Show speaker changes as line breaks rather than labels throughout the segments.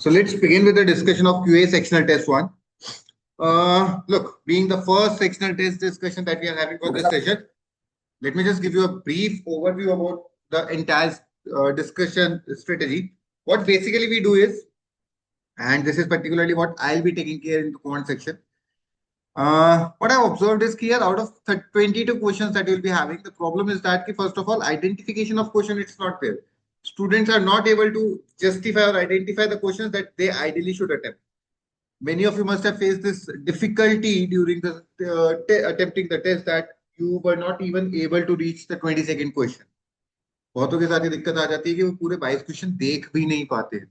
So let's begin with the discussion of QA sectional test one. Look, being the first sectional test discussion that we are having for this session, let me just give you a brief overview about the entire discussion strategy. What basically we do is, and this is particularly what I'll be taking care in the comment section. What I've observed is here out of 22 questions that you'll be having, the problem is that first of all, identification of question it's not there. Students are not able to justify or identify the questions that they ideally should attempt. Many of you must have faced this difficulty during the attempting the test that you were not even able to reach the 22nd question. बहुतों के साथ ये दिक्कत आ जाती है कि वो पूरे 22 क्वेश्चन देख भी नहीं पाते हैं.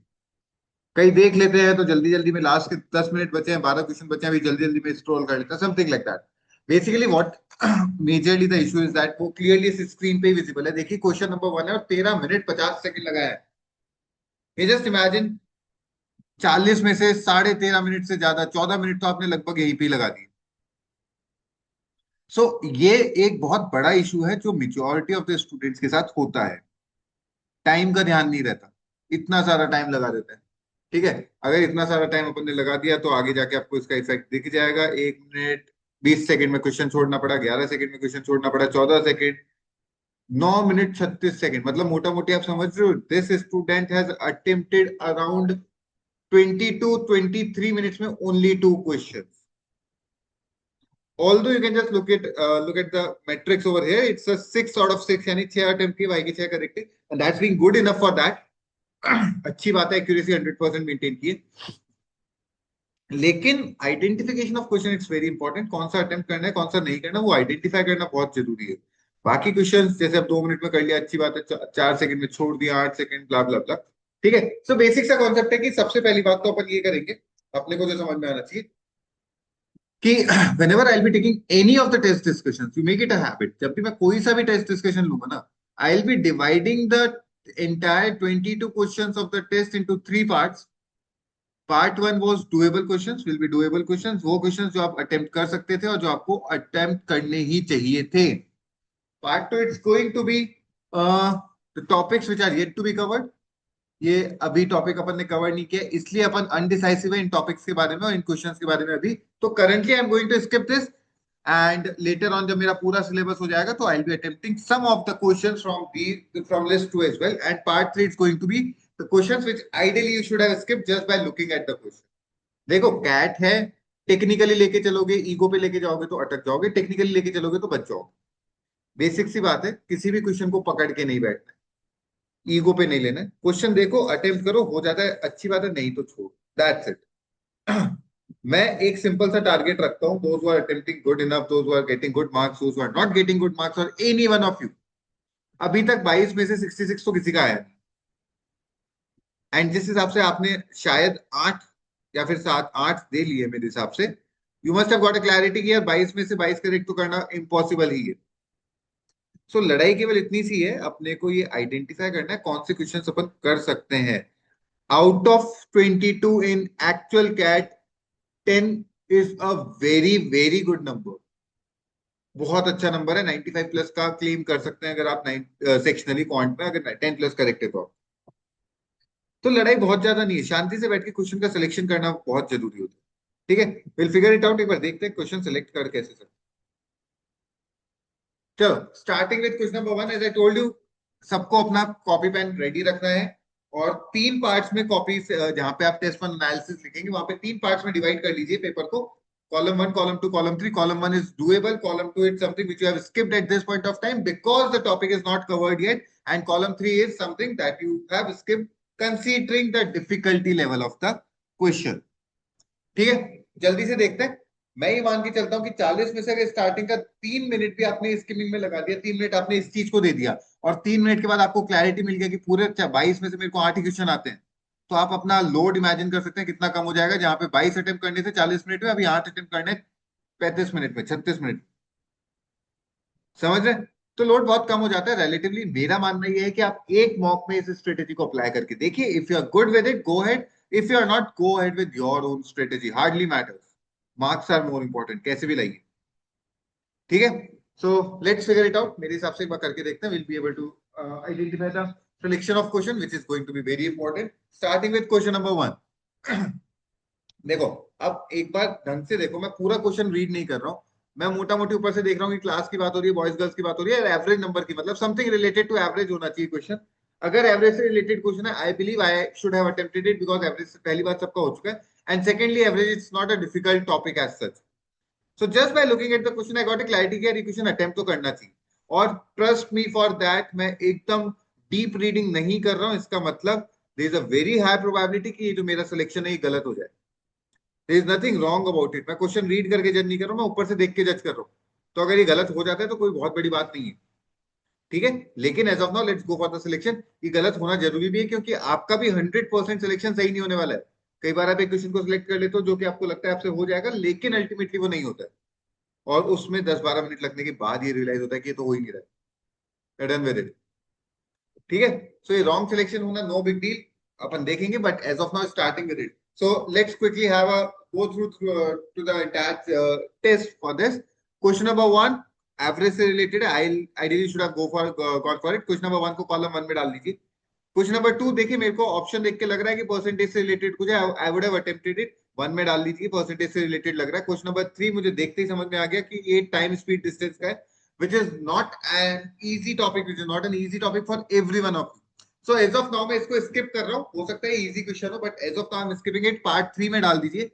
कई देख लेते हैं तो जल्दी जल्दी में लास्ट के 10 मिनट बचे हैं, 12 क्वेश्चन बचे हैं, अभी जल्दी जल्दी में स्क्रॉल कर लेते हैं, something like that. Basically what majorly the issue is that वो क्लियरली स्क्रीन पे विजिबल है. देखिए क्वेश्चन नंबर 1 है और 13 मिनट 50 सेकंड लगाया है. ये जस्ट इमेजिन 40 में से 13.5 मिनट से ज्यादा 14 मिनट तो आपने लगभग यहीं पे लगा दिए. सो ये एक बहुत बड़ा इशू है जो मेजॉरिटी ऑफ द स्टूडेंट्स के साथ होता है. टाइम का ध्यान नहीं रहता, इतना सारा टाइम लगा देता है. ठीक है, अगर इतना सारा टाइम अपन ने लगा दिया तो आगे जाके आपको इसका इफेक्ट दिख जाएगा. 1 मिनट 20 सेकंड में क्वेश्चन छोड़ना पड़ा, 11 सेकंड में क्वेश्चन छोड़ना पड़ा, 14 सेकंड, 9 मिनट 36 सेकंड. मतलब मोटा मोटी आप समझ रहे हो, this student has attempted around 22-23 minutes में only 2 questions. Although you can just look at the metrics over here, it's a 6 out of 6, यानी 6 attempt की y की 6 करेक्ट है, and that's been good enough for that. अच्छी बात है, accuracy 100% maintain की है. लेकिन identification of question it's very important. कौन सा अटेम्प्ट करना है, कौन सा नहीं करना, वो आइडेंटिफाई करना बहुत जरूरी है. बाकी क्वेश्चन जैसे अब 2 मिनट में कर लिया, अच्छी बात है, 4 सेकंड में छोड़ दिया, 8 सेकंड, ब्ला ब्ला ब्ला. ठीक है. सो बेसिक सा कॉन्सेप्ट है कि सबसे पहली बात तो अपन ये करेंगे, अपने को जो समझ में आना चाहिए कि whenever I'll be taking any of the test discussions, you make it a habit. जब भी मैं कोई सा भी टेस्ट डिस्कशन लूंगा ना, I'll be dividing the entire 22 questions of the test into 3 parts. Part 1 was doable questions, will be doable questions, वो questions जो आप attempt कर सकते थे और जो आपको attempt करने ही चाहिए थे. Part 2 it's going to be the topics which are yet to be covered. ये अभी टॉपिक अपन ने कवर नहीं किया, इसलिए अपन अनडिसाइसिव है इन टॉपिक्स के बारे में और इन क्वेश्चंस के बारे में अभी. तो currently I am going to skip this, and later on जब मेरा पूरा सिलेबस हो जाएगा तो I will be attempting some of the questions from list 2 as well. And part 3 is going to be the questions which ideally you should have skipped just by looking at the question. देखो CAT है, technically लेके चलोगे, ego पे लेके जाओगे तो अटक जाओगे, टेक्निकली लेके चलोगे तो बच जाओगे. बेसिक सी बात है, किसी भी क्वेश्चन को पकड़ के नहीं बैठना, ईगो पे नहीं लेना. क्वेश्चन देखो, अटेम्प्ट करो, हो जाता है अच्छी बात है, नहीं तो छोड़, दैट्स इट. मैं एक सिंपल सा टारगेट रखता हूं, those who are attempting good enough, those who are getting good marks, those who are not getting good marks, और एनी वन ऑफ यू. अभी तक 22 में से 66 तो किसी का आया नहीं, एंड जिस हिसाब से आपने शायद 8 या फिर 7-8 दे लिए मेरे हिसाब से, you must have got a clarity कि यार 22 में से 22 करेक्ट तो करना इम्पॉसिबल ही है. सो लड़ाई केवल इतनी सी है, अपने को ये आइडेंटिफाई करना है कौन से क्वेश्चन अपन कर सकते हैं. Out of 22 in actual CAT 10 is a very very good number. बहुत अच्छा नंबर है. 95 प्लस का क्लेम कर सकते हैं अगर आप सेक्शनली क्वांट में अगर 10 प्लस करेक्ट है तो लड़ाई बहुत ज्यादा नहीं है. शांति से बैठ के क्वेश्चन का सिलेक्शन करना बहुत जरूरी होता है. ठीक है, विल फिगर इट आउट. एक बार देखते हैं क्वेश्चन सिलेक्ट कर कैसे सकते. चलो starting with question number 1. As I told you, सबको अपना कॉपी पेन रेडी रखना है और 3 पार्ट्स में कॉपी, जहां पे आप टेस्ट 1 एनालिसिस लिखेंगे वहां पे 3 पार्ट्स में डिवाइड कर लीजिए पेपर को. Column 1, column 2, column 3. Column 1 is doable, column 2 is something which you have skipped eight this point of time because the topic is not covered yet, and column 3 is something that you have skipped considering the difficulty level of the question. ठीक है, जल्दी से देखते हैं. मैं ये मान के चलता हूं कि 40 में से अगर स्टार्टिंग का 3 मिनट भी आपने स्किमिंग में लगा दिया, 3 मिनट आपने इस चीज को दे दिया और 3 मिनट के बाद आपको क्लैरिटी मिल गया कि पूरे 22 में से मेरे को 8 ही क्वेश्चन आते हैं, तो आप अपना लोड इमेजिन कर सकते हैं कितना कम हो जाएगा. जहां पे 22 अटेम्प्ट करने थे 40 मिनट में, अभी 8 अटेम्प्ट करने 35 मिनट में, 36 मिनट. समझ रहे हैं? तो लोड बहुत कम हो जाता है रिलेटिवली. मेरा मानना यह है कि आप एक मॉक में इस स्ट्रेटेजी को अप्लाई करके देखिए. If you are good with it, go ahead. If you are not, go ahead with your own strategy. Hardly matters, marks are more important, कैसे भी लाइए. ठीक है, so let's figure it out. मेरे हिसाब से एक बार करके देखते हैं. Will be able to identify the selection of question which is going to be very important. Starting with question number 1. देखो, अब एक बार ढंग से देखो, मैं पूरा क्वेश्चन रीड नहीं कर रहा हूँ, मैं मोटा मोटी ऊपर से देख रहा हूँ कि क्लास की बात हो रही है, बॉयज गर्ल्स की बात हो रही है, एवरेज नंबर की, मतलब समथिंग रिलेटेड टू एवरेज होना चाहिए क्वेश्चन। अगर एवरेज से रिलेटेड क्वेश्चन है, I believe I should have attempted it, because average पहली बार सबका हो चुका है, and secondly average is not a difficult topic as such. So just by looking at the question I got a clarity कि यार ये क्वेश्चन अटेम्प्ट तो करना चाहिए। और ट्रस्ट मी फॉर दैट, मैं एकदम डीप रीडिंग नहीं कर रहा हूँ, इसका मतलब there is a very high probability कि ये जो मेरा सिलेक्शन है ये गलत हो जाए। There is nothing wrong about it, मैं क्वेश्चन रीड करके जज नहीं कर रहा हूँ, मैं ऊपर से देख के जज कर रहा हूँ। तो अगर ये गलत हो जाता है तो कोई बहुत बड़ी बात नहीं है, ठीक है। लेकिन as of now let's go for the selection. ये गलत होना जरूरी भी है, क्योंकि आपका भी 100% सिलेक्शन सही नहीं होने वाला है। कई बार आप एक क्वेश्चन को सिलेक्ट कर लेते हो जो कि आपको लगता है आपसे हो जाएगा, लेकिन अल्टीमेटली वो नहीं होता है, और उसमें 10-12 मिनट लगने के बाद ये रियलाइज होता है कि ये तो हो ही नहीं रहा है। डन विद इट, ठीक है। सो ये रॉन्ग सिलेक्शन होना नो बिग डील, अपन देखेंगे, but as of now starting with it. So let's quickly have a go through to the entire test for this. Question number 1 average से related है, I ideally should have gone for it. Question number 1 को column 1 में डाल दीजिए। Question number 2 देखिए, मेरे को option देख के लग रहा है कि परसेंटेज से रिलेटेड कुछ है, I would have attempted it. 1 में डाल दीजिए, परसेंटेज से रिलेटेड लग रहा है। क्वेश्चन नंबर 3 मुझे देखते ही समझ में आ गया कि ये टाइम स्पीड डिस्टेंस का है, which is not an easy topic, which is not an easy topic for every one of you. So as of now मैं इसको skip कर रहा हूँ, हो सकता है easy question हो, but as of now I'm skipping it। Part 3 में डाल दीजिए।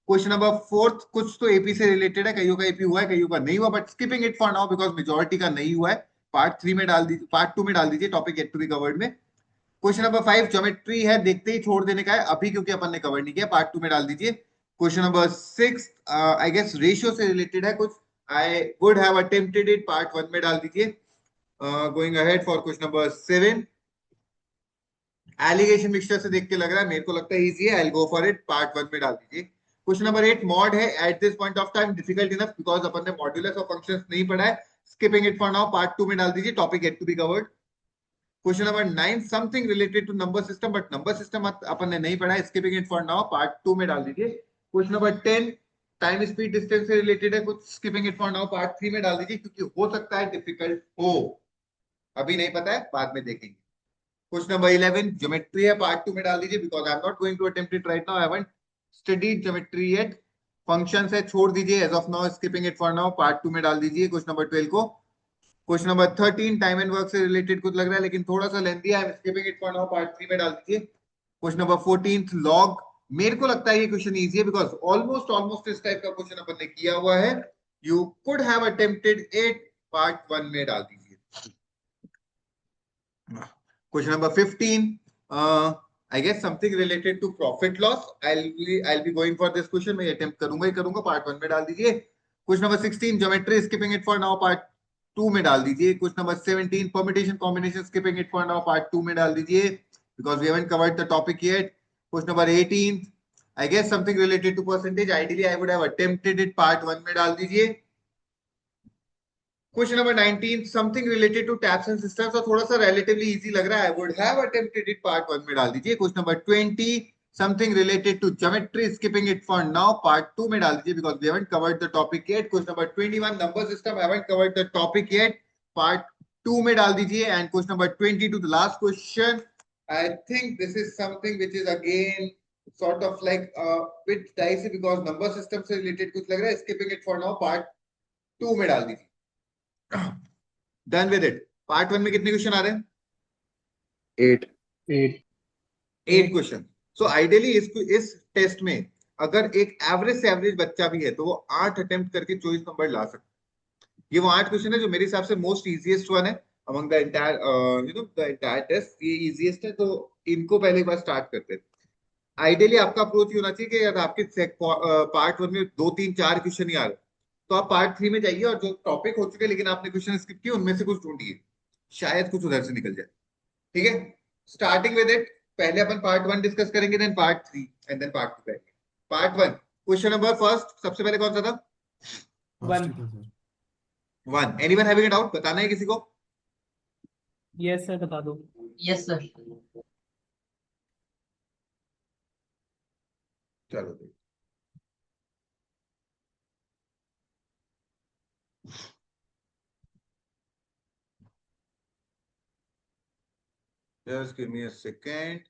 क्वेश्चन नंबर 4 कुछ तो एपी से रिलेटेड है, कईयों का एपी हुआ है, कईयों का नहीं हुआ, but skipping it for now because majority का नहीं हुआ है। पार्ट 3 में डाल दीजिए, पार्ट 2 में डाल दीजिए, topic yet to be covered में। क्वेश्चन नंबर 5 ज्योमेट्री है, देखते ही छोड़ देने का है अभी, क्योंकि अपन ने कवर नहीं किया, पार्ट 2 में डाल दीजिए। Question number 6 I guess ratio से रिलेटेड है कुछ, I would have attempted it, part 1 में डाल दीजिए। Going ahead for question number 7 alligation mixture से देख के लग रहा है, मेरे को लगता है इजी है, I will go for it, part 1 में डाल दीजिए। क्वेश्चन नंबर 8 मॉड है, at this point of time difficult enough, because अपन ने मॉड्यूलस और फंक्शंस नहीं पढ़ा है, skipping it for now, part 2 में डाल दीजिए, topic yet to be covered. Question number 9 something related to number system, but number system अपन ने नहीं पढ़ा है, skipping it for now, part 2 में डाल दीजिए। Question number 10 time speed distance से रिलेटेड है कुछ, skipping it for now, part 3 में डाल दीजिए, क्योंकि हो सकता है डिफिकल्ट हो, अभी नहीं पता है, बाद में देखेंगे। क्वेश्चन नंबर 11 ज्योमेट्री है, पार्ट 2 में डाल दीजिए, because I am not going to attempt it right now, I haven't studied geometry yet. Functions है, छोड़ दीजिए as of now, skipping it for now, part 2 में डाल दीजिए क्वेश्चन नंबर 12 को। Question number 13 time and work से related कुछ लग रहा है, लेकिन थोड़ा सा लेंथी है, I am skipping it for now, part 3 में डाल दीजिए। क्वेश्चन नंबर 14 लॉग, मेरे को लगता है ये क्वेश्चन इजी है, बिकॉज ऑलमोस्ट ऑलमोस्ट इस टाइप का क्वेश्चन अपन ने किया हुआ है, you could have attempted it, part 1 में डाल दीजिए। Question number 15 I guess something related to profit loss, I be going for this question, मैं अटेम्प्ट करूंगा ही करूंगा, पार्ट 1 में डाल दीजिए। Question number 16 geometry, skipping it for now, part 2 में डाल दीजिए। Question number 17 permutation combination, skipping it for now, part 2 में डाल दीजिए, because we haven't covered the topic yet. Question number 18 I guess something related to percentage, ideally I would have attempted it, part 1 में डाल दीजिए। Question number 19 something related to taps and cisterns, और थोड़ा सा relatively easy लग रहा है, I would have attempted it, part 1 में डाल दीजिए। Question number 20 something related to geometry, skipping it for now, part 2 में डाल दीजिए, because we haven't covered the topic yet. Question number 21 number system, haven't covered the topic yet, part 2 में डाल दीजिए। And question number 22 the last question, I think this is something which is again sort of like a bit dicey, because number system से related कुछ लग रहा है, skipping it for now, part 2 में डाल दीजिए। Done with it. पार्ट 1 में कितने क्वेश्चन आ रहे हैं?
8 8
8 क्वेश्चन। सो आइडियली इस टेस्ट में अगर एक एवरेज से एवरेज बच्चा भी है तो वो 8 अटेम्प्ट करके 24 नंबर ला सकता है। ये वो 8 क्वेश्चन है जो मेरे हिसाब से मोस्ट इजीएस्ट वन है among the entire the entire test, ये इजीएस्ट है, तो इनको पहले एक बार स्टार्ट करते हैं। आइडियली आपका अप्रोच ये होना चाहिए कि अगर आपके पार्ट 1 में 2 3 4 क्वेश्चन ही आ रहे तो आप पार्ट 3 में जाइए, और जो टॉपिक हो चुके लेकिन आपने क्वेश्चन स्किप किए उनमें से कुछ ढूंढिए, शायद कुछ उधर से निकल जाए, ठीक है। स्टार्टिंग विद इट, पहले अपन पार्ट 1 डिस्कस करेंगे, then part 3 and then part 2 करेंगे। पार्ट 1 क्वेश्चन नंबर फर्स्ट, सबसे पहले कौन सा था?
1।
1। एनीवन हैविंग अ डाउट, बताना है किसी को?
यस सर, बता दो।
Yes sir.
चलो देख। Just give me a second.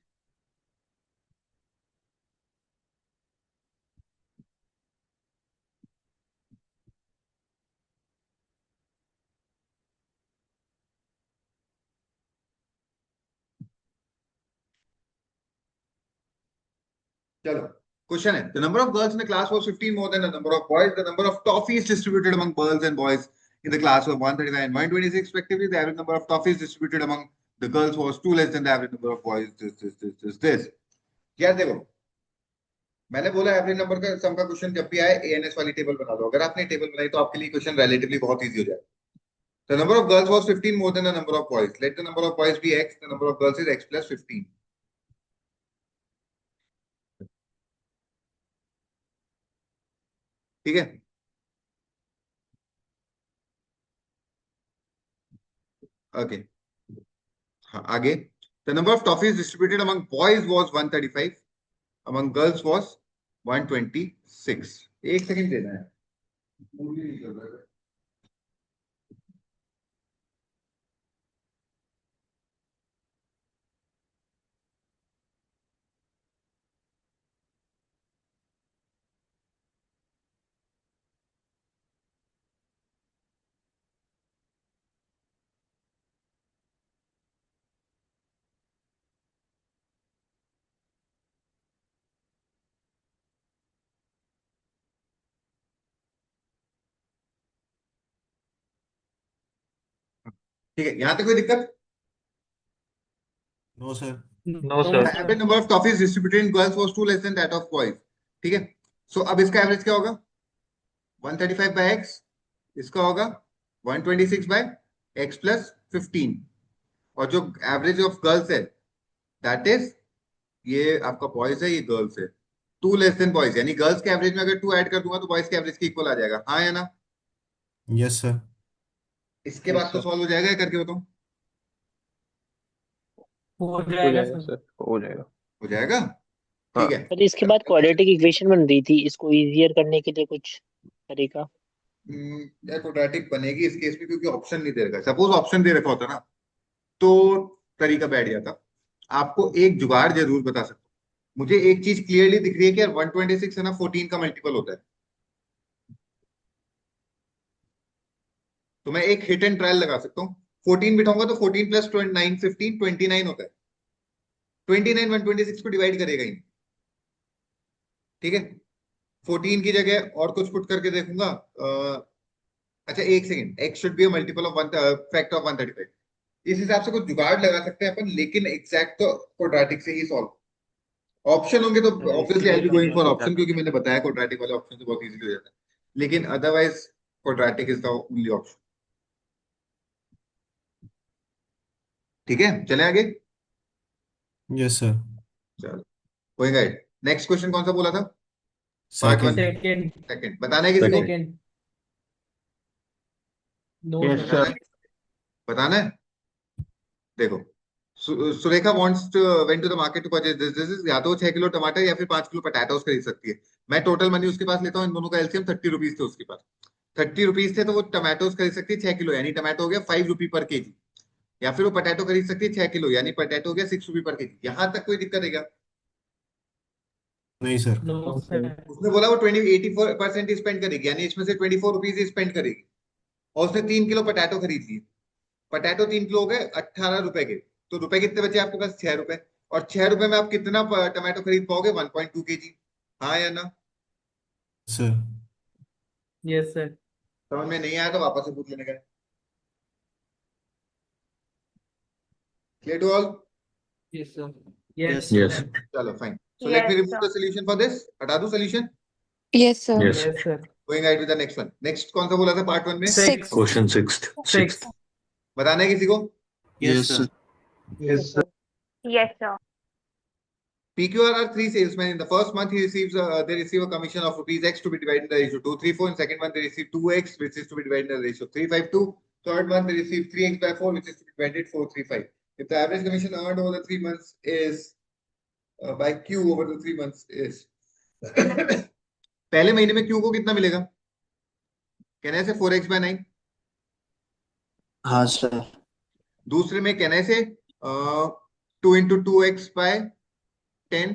चलो क्वेश्चन है, the number of girls in the class was 15 more than the number of boys. The number of toffees distributed among girls and boys in the class were 135 and 126 respectively. The average number of toffees distributed among the girls was 2 less than the average number of boys. This. यार देखो, मैंने बोला average number का सम का question जब भी आए ANS वाली टेबल बना दो। अगर आपने टेबल बनाई तो आपके लिए क्वेश्चन रिलेटिवली बहुत इजी हो जाएगा। The number of girls was 15 more than the number of boys. Let the number of boys be x. The number of girls is x plus 15. ठीक है, ओके। हाँ, आगे। The number of toffees distributed among boys was 135. Among girls was 126. एक second देना है। Movie नहीं चल रहा है। ठीक है, यहां तक कोई दिक्कत?
No sir.
No,
The
sir.
average number of toffees distributed in girls was 2 less than that of boys. ठीक है, सो अब इसका एवरेज क्या होगा? 135 by x, इसका होगा 126 by x plus 15, और जो एवरेज ऑफ गर्ल्स है दैट इज, ये आपका बॉयज है, ये गर्ल्स है। 2 लेस देन बॉयज, यानी गर्ल्स के एवरेज में अगर 2 ऐड कर दूंगा तो बॉयज के एवरेज के इक्वल आ जाएगा। हाँ या ना?
Yes sir.
इसके बाद तो सॉल्व हो जाएगा, ये करके बताऊं?
हो
हो
जाएगा
जाएगा
सर।
सर, हो जाएगा।
हो जाएगा,
हाँ।
ठीक है।
पर इसके बाद क्वाड्रेटिक इक्वेशन बन रही थी, इसको इजियर करने के लिए कुछ तरीका?
यार क्वाड्रेटिक बनेगी इस केस में क्योंकि ऑप्शन नहीं दे रखा। सपोज ऑप्शन दे रखा होता ना तो तरीका बैठ जाता। आपको एक जुगाड़ जरूर बता सकता हूँ। मुझे एक चीज क्लियरली दिख रही है कि यार 126 है ना 14 का मल्टीपल होता है, तो मैं एक हिट एंड ट्रायल लगा सकता हूँ। 14 बिठाऊंगा तो 14 प्लस 9 15 29 होता है। 29 126 को डिवाइड करेगा ही, ठीक है। 14 की जगह और कुछ पुट करके देखूंगा। अच्छा एक second, x should be a multiple of one fact of 135। इस हिसाब से कुछ जुगाड़ लगा सकते हैं अपन, लेकिन एग्जैक्ट तो क्वाड्रेटिक से ही सॉल्व। ऑप्शन होंगे तो obviously I be going for option, क्योंकि मैंने बताया क्वाड्रेटिक वाले ऑप्शन से बहुत इजीली हो जाता है, लेकिन otherwise quadratic is the only option. ठीक है, चले आगे।
Yes sir.
चलो गोइंग अहेड। नेक्स्ट क्वेश्चन कौन सा बोला था? Part one.
Second.
Second.
Second बताना है किसी को?
सेकेंड। No
Yes,
sir.
बताना है? बताना है? देखो, Surekha wants to went to the market to purchase this is, या तो 6 किलो टमाटर या फिर 5 किलो पटाटोस खरीद सकती है। मैं टोटल मनी उसके पास लेता हूँ, इन दोनों का एलसीएम 30 रुपीज थे उसके पास। 30 रुपीज थे तो वो टमाटोस खरीद सकती है 6 किलो, यानी टमाटो हो गया 5 रुपी पर केजी। या फिर वो पटाटो खरीद सकती है 6 किलो, यानी पटाटो हो गया 6 रुपी पर केजी। यहां तक कोई दिक्कत है क्या?
नहीं सर।
No sir.
उसने बोला वो 84% स्पेंड करेगी, यानी इसमें से 24 रुपीज स्पेंड करेगी, और उसने 3 किलो पटाटो खरीद लिए। पटाटो 3 किलो हो गए 18 रुपए के, तो रुपए कितने बचे आपके पास? 6 रुपए। और 6 रुपए में आप कितना टमाटो खरीद पाओगे? 1.2 केजी। हाँ या ना?
सर।
Yes sir.
समझ में नहीं आया तो वापस से पूछ लेने का। Clear to all?
Yes sir. Yes
Yes.
Sir.
चलो fine. So let me
Yes,
remove the solution for this. हटा दूं solution?
Yes, sir.
Yes.
Yes sir.
Going ahead with the next one. Next कौन सा बोला था part 1 में?
Six.
Question sixth.
Six.
बताना है किसी को?
Yes sir.
Yes sir.
Yes, sir.
PQR are three salesmen. In the first month, they receive a commission of rupees X to be divided in the ratio 2:3:4. In second month, they receive 2X, which is to be divided in the ratio 3:5:2. Third month, they receive 3X by 4, which is to be divided 4:3:5. If the average commission earned over the 3 months is by Q over the 3 months is पहले महीने में Q को कितना मिलेगा? कहने से 4X by 9।
हाँ sir.
दूसरे में कहने से 2 into 2X by 10,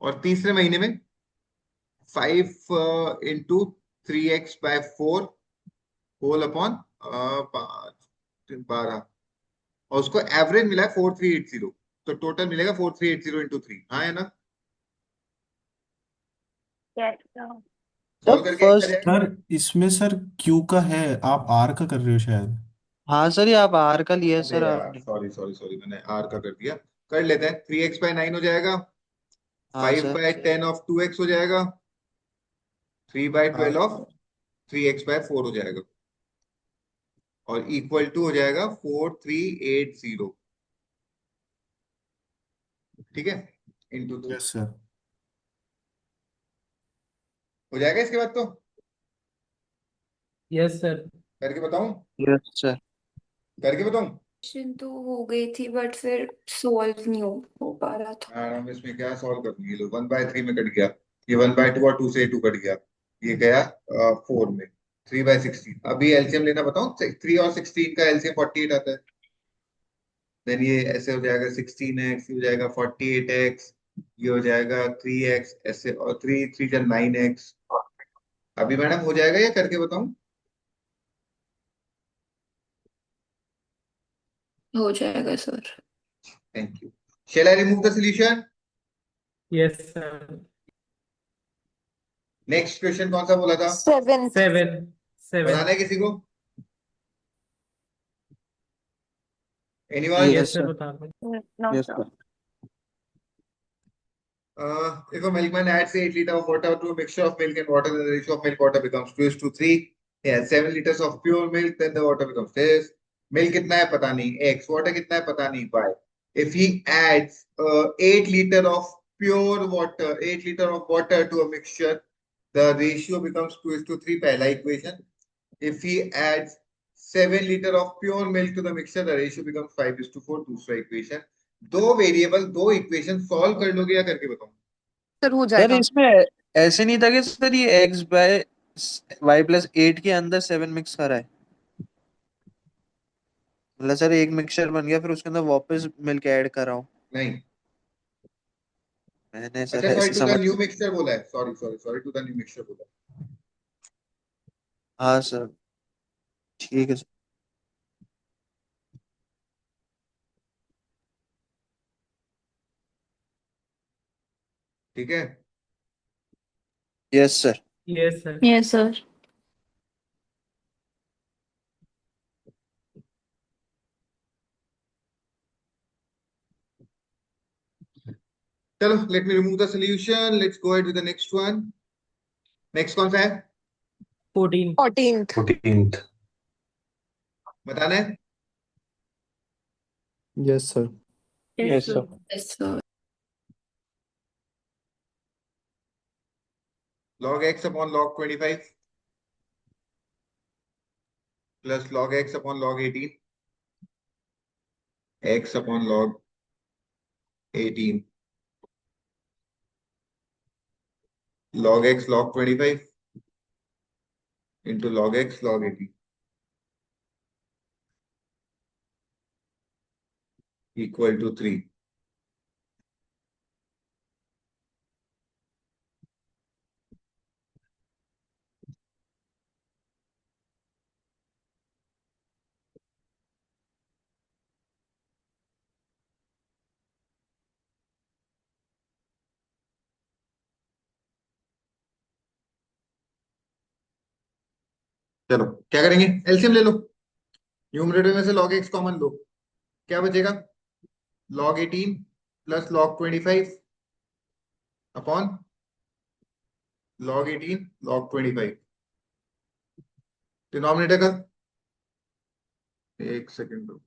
और तीसरे महीने में 5 into 3X by 4 whole upon 12, और उसको एवरेज मिला है 4380, तो टोटल मिलेगा 4380 into 3। हाँ है ना?
Yes, sir.
सॉल्व करके क्या
फर्स्ट
जाएगा?
सर इसमें सर क्यू का है, आप आर का कर रहे हो शायद।
हाँ सर, ये आप आर का लिया है
अरे
सर
यार,
आपने।
सॉरी सॉरी सॉरी, मैंने आर का कर दिया। कर लेते हैं। 3x/9 हो जाएगा।
हाँ
five
sir.
By ten of 2x हो जाएगा। 3/12 ऑफ 3x/4 हो जाएगा। और इक्वल टू हो जाएगा 4380। ठीक है, इंटू 3।
Yes sir.
हो जाएगा इसके बाद तो?
Yes, sir.
करके बताऊं?
Yes sir.
करके बताऊं?
क्वेश्चन तो हो गई थी बट फिर सॉल्व नहीं हो पा रहा था।
मैडम इसमें क्या सॉल्व करनी है? लो, 1/3 में कट गया। ये 1/2 और 2 से 2 कट गया। ये गया 4 में। 3/16। अभी एलसीएम लेना बताऊं? 3 और 16 का एलसीएम 48 आता है। देन ये ऐसे हो जाएगा 16x, ये हो जाएगा 48x, ये हो जाएगा 3x ऐसे, और 3 3 जा 9x। अभी मैडम हो जाएगा या करके बताऊं?
हो जाएगा sir.
Thank you. Shall I remove the solution?
Yes, sir.
Next question कौन सा बोला था?
7।
7.
बताना
7.
है किसी को? Anyone?
Yes,
yes
sir.
Sir.
बता दो.
No
yes
sir.
Sir.
If a milkman adds 8 liters of water to a mixture of milk and water, then the ratio of milk water becomes 2:3. He has 7 liters of pure milk, then the water becomes this. Milk कितना है पता नहीं, x. Water कितना है पता नहीं, y. If he adds 8 liter of pure water, 8 liter of water to a mixture, the ratio becomes 2:3. पहला equation. If he adds 7 liter of pure milk to the mixture, the ratio becomes 5:4. दूसरा equation. दो variable, दो equation solve कर लोगे या करके बताऊं?
Sir हो
सर
जाएगा।
इसमें ऐसे नहीं था कि सर ये एक्स बाय वाई प्लस 8 के अंदर 7 मिक्स करा है। मतलब सर एक मिक्सचर बन गया, फिर उसके अंदर वापस मिल्क ऐड कर रहा हूँ।
नहीं।
मैंने सर
अच्छा सॉरी,
ऐसे
टू द
समझ।
न्यू मिक्सचर बोला है। Sorry sorry sorry, to the new mixture बोला है।
हाँ सर। ठीक है सर।
ठीक है।
Yes sir.
Yes, sir.
Yes sir.
चलो, let me remove the solution. Let's go ahead with the next one. Next कौन सा है?
14.
14th।
14th।
बताना है।
Yes sir.
Yes sir.
Yes sir.
log x upon log 25 plus log x upon log 18, x upon log 18, log x log 25 into log x log 18 equal to 3. चलो क्या करेंगे? LCM ले लो। Numerator में से log x common लो। क्या बचेगा? log 18 plus log 25 upon log 18 log 25। Denominator का एक सेकेंड दो।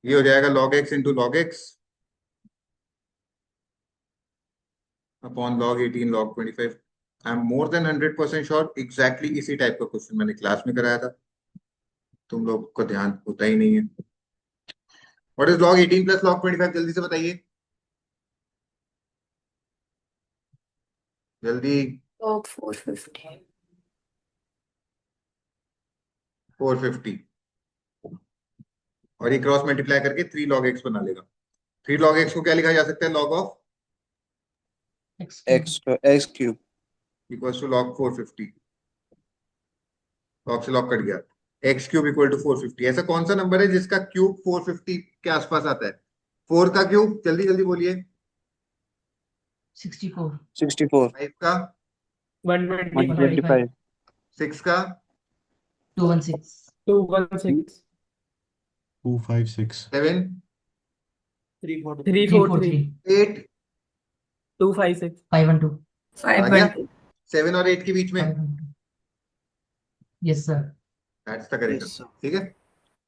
ये हो जाएगा log x into log x upon log 18 log 25। I am more than 100% sure, exactly इसी टाइप का क्वेश्चन मैंने क्लास में कराया था। तुम लोग को ध्यान होता ही नहीं है। What is log 18 plus log 25? जल्दी से बताइए, जल्दी।
log 450।
450, और ये क्रॉस मल्टीप्लाई करके 3 log x बना लेगा। 3 log x को क्या लिखा जा सकता है? log of
x cube.
Equals to log 450। log से log कट गया, x क्यूब इक्वल टू 450। ऐसा कौन सा नंबर है जिसका क्यूब 450 के आसपास आता है? 4 का क्यूब, जल्दी जल्दी बोलिए।
64
64
5 का,
125,
125
6 का,
216
216,
256
7,
343,
343
8
256,
512
आ गया
512।
7 और 8 के बीच में।
512 yes sir
that's the correct.
Yes, sir.
ठीक है,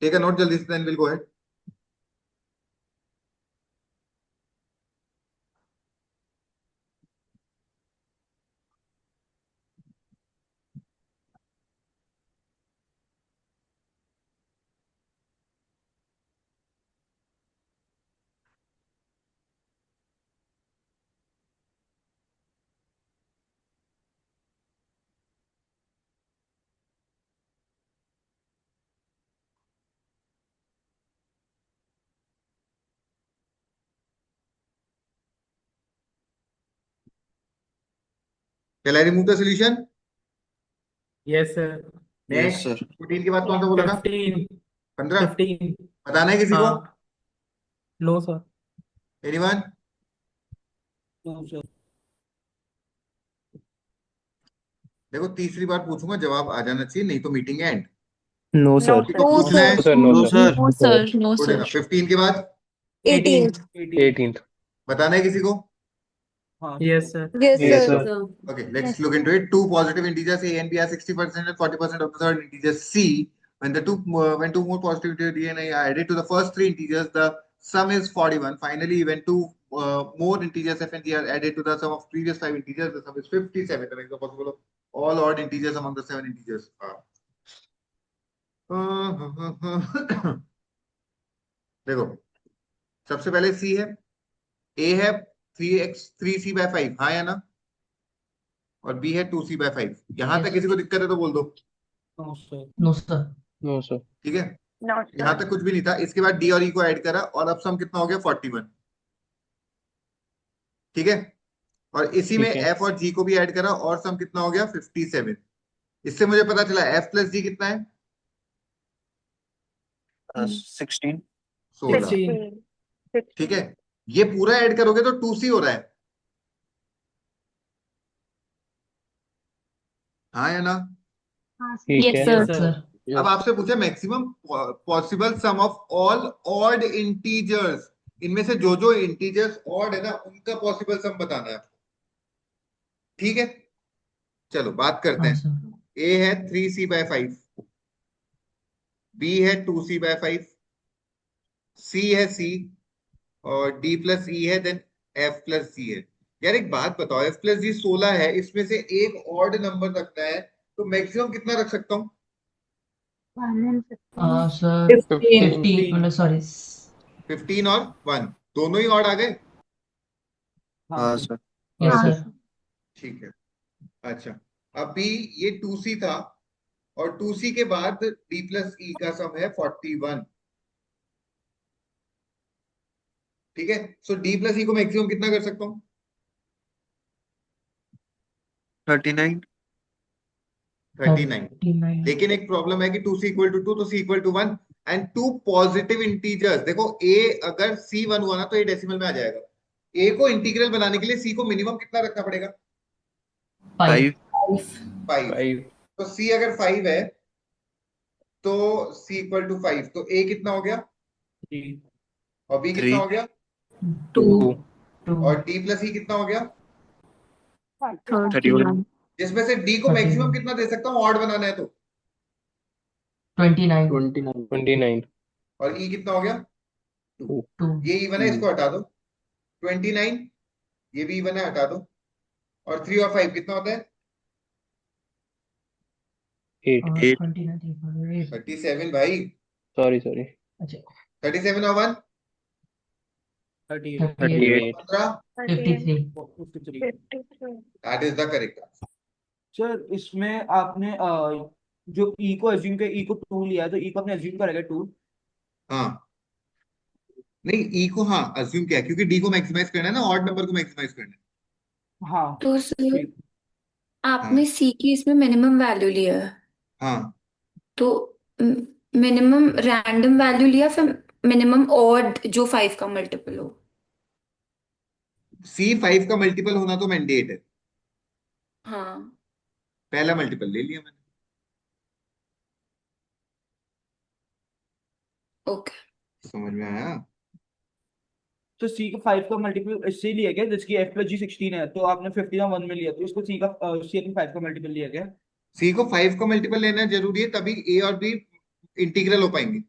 टेक अ नोट जल्दी से, then will go ahead. Shall I remove the solution?
yes sir,
yes,
next,
sir.
14 के बाद कौन सा बोला था?
15,
15।
15,
बताना है किसी को?
हाँ, no sir,
एनीवन? देखो तीसरी बार पूछूंगा, जवाब आ जाना चाहिए, नहीं तो meeting end.
No
No,
sir.
किसी को
no
पूछना
sir,
है?
Sir no
No,
sir.
sir.
no sir, no
good
sir।
Enough. 15 के बाद
18th।
18th।
बताना है किसी को?
yes sir,
Yes
Yes,
sir,
sir.
sir।
Okay, let's look into it. Two positive integers a and b are 60% and 40% of the third integer c. When two more positive integers d and I are added to the first three integers, the sum is 41. Finally, when two more integers f and g are added to the sum of previous 5 integers, the sum is 57. The next possible of all odd integers among the 7 integers are. देखो, सबसे पहले c है, a है 3c/5, हाँ या ना, और b है 2c/5। यहां तक किसी को दिक्कत है तो बोल दो।
no sir
no sir.
ठीक है,
Not
यहां
sir।
तक कुछ भी नहीं था। इसके बाद डी और ई को ऐड करा और अब सम कितना हो गया? 41। ठीक है, और इसी में
ठीक है।
एफ और जी को भी ऐड करा और सम कितना हो गया? 57। इससे मुझे पता चला एफ प्लस जी कितना है?
16
16।
16,
ठीक है, ये पूरा ऐड करोगे तो 2c हो रहा है, हाँ या ना?
ठीक
Yes
है।
sir।
yes sir,
अब आपसे पूछा maximum possible sum of all odd integers, इनमें से जो जो इंटीजर्स ऑड है ना, उनका पॉसिबल सम बताना है आपको। ठीक है, चलो बात करते
हाँ
हैं।
सर
ए है 3c/5, बी है 2c/5, सी है c, और d प्लस ई है, देन f प्लस जी है। यार एक बात बताओ, f प्लस जी 16 है, इसमें से एक ऑड नंबर रखना है, तो मैक्सिमम कितना रख सकता हूँ?
सर
15,
15 मतलब सॉरी
15 और 1 दोनों ही ऑड आ गए।
हाँ सर
यस सर
ठीक है, अच्छा, अभी ये 2c था और 2c के बाद d प्लस ई का सम है 41। ठीक है, सो d प्लस ई को मैक्सिमम कितना कर सकता हूँ?
39
39।
39
लेकिन एक प्रॉब्लम है कि 2c इक्वल टू 2, तो c equal to 1 and two positive integers. देखो a अगर c1 हुआ ना तो a डेसिमल में आ जाएगा। a को इंटीग्रल बनाने के लिए c को मिनिमम कितना रखना पड़ेगा?
5
5।
5।
तो c अगर 5 है तो c इक्वल टू 5, तो a कितना हो गया और b कितना
3
हो गया
2
और d प्लस e कितना हो गया?
31
जिसमें से d को
31
मैक्सिमम कितना दे सकता हूँ ऑड बनाना है तो,
29
29।
और e कितना हो गया 2।
2
ये इवन है, इसको हटा दो। 29, ये भी इवन है, हटा दो। और 3 और 5 कितना होता है?
8
29
37 भाई,
सॉरी सॉरी
अच्छा
37 और 1
38
38
15,
53
53
that is the correct answer.
Sir इसमें आपने जो ई को अज्यूम के ई को 2 लिया है, तो ई को आपने अज्यूम करेगा 2।
हाँ नहीं, ई को हाँ अज्यूम किया क्योंकि डी को मैक्सिमाइज करना है ना, ऑड नंबर को मैक्सिमाइज करना है।
हाँ
तो सर
ठीक।
आपने सी की इसमें मिनिमम वैल्यू लिया है,
हाँ
तो मिनिमम रैंडम वैल्यू लिया, फिर मिनिमम ऑड जो 5 का मल्टीपल हो।
सी 5 का मल्टीपल होना तो मैंडेट है,
हाँ
पहला मल्टीपल ले लिया मैंने।
ओके।
समझ में आया?
तो सी का 5 का मल्टीपल इससे लिया गया जिसकी एफ प्लस जी 16 है, तो आपने 51 1 में लिया, तो इसको सी का सी अपने 5 का मल्टीपल लिया गया।
सी को 5 का मल्टीपल लेना जरूरी है, तभी ए और बी इंटीग्रल हो पाएंगे।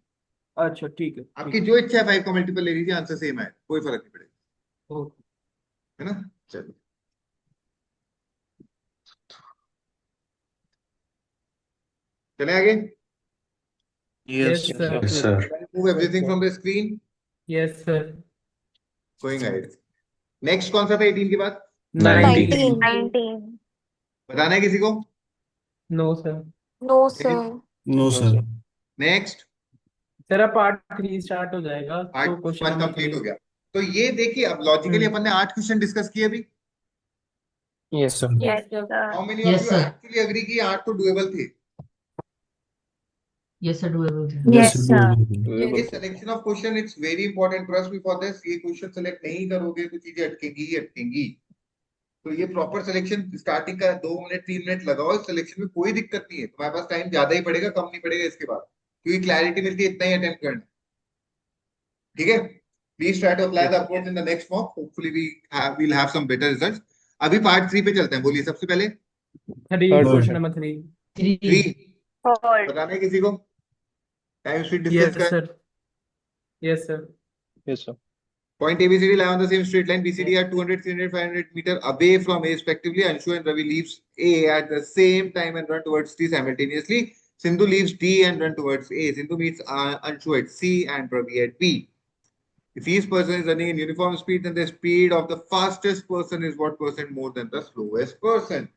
अच्छा ठीक है,
आपकी जो इच्छा है 5 का मल्टीपल ले लीजिए, आंसर सेम है, कोई फर्क नहीं पड़ेगा,
ओके।
है ना? चलो चले आगे।
Yes
Yes.
Sir,
Yes,
sir.
Move everything from the screen.
Yes sir.
Going ahead. Next कौन सा था 18 के बाद?
19।
बताना है किसी को?
No sir.
No
sir.
No sir.
Next
तेरा पार्ट 3 स्टार्ट हो जाएगा, तो
पार्ट
क्वेश्चन
1
नंबर
कंप्लीट हो
3।
गया। तो ये देखिए, अब लॉजिकली अपन ने 8 क्वेश्चन डिस्कस किए अभी।
Yes
sir.
Yes
how many of
Yes,
you
sir.
Actually agree कि 8 तो डुएबल थे?
yes sir doable थे
Yes, sir.
ये selection of question it's very important, trust me for this. ये क्वेश्चन सेलेक्ट नहीं करोगे तो चीजें अटकेंगी ही अटकेंगी। तो ये प्रॉपर सिलेक्शन स्टार्टिंग का 2 मिनट 3 मिनट लगाओ, सिलेक्शन में कोई दिक्कत नहीं है, तुम्हारे पास टाइम ज्यादा ही पड़ेगा, कम नहीं पड़ेगा इसके बाद, क्योंकि क्लैरिटी मिलती है इतना ही अटेम्प्ट करना। ठीक है, please try to apply the approach in the next mock, hopefully we'll have some better results. अभी पार्ट 3 पे चलते हैं, बोलिए सबसे पहले।
3
Third
क्वेश्चन
question.
नंबर 3।
3
3 बताना है किसी को? टाइम स्पीड डिस्कस
यस
कर।
Sir, yes sir.
Yes, sir.
Point ABCD lie on the same straight line. BCD are 200, 300, 500 meter away from A respectively. Anshu and Ravi leaves A at the same time and run towards D simultaneously. Sindhu leaves D and run towards A. Sindhu meets Anshu at C and Ravi at B. If each person is running in uniform speed, then the speed of the fastest person is what percent more than the slowest person?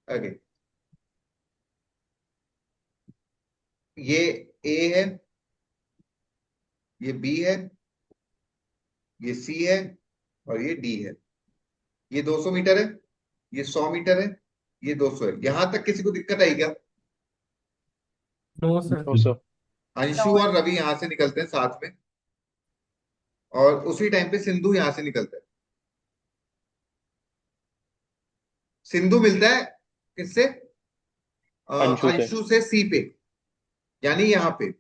Okay. ये A है, ये B है, ये C है और ये D है। ये 200 मीटर है, ये 100 मीटर है, ये 200 है। यहां तक किसी को दिक्कत आई क्या?
No sir.
No, sir.
Anshu और रवि यहां से निकलते हैं साथ में, और उसी टाइम पे सिंधु यहां से निकलता है। सिंधु मिलता है किससे?
अंशु से।
अंशु से सी पे, यानी यहाँ पे।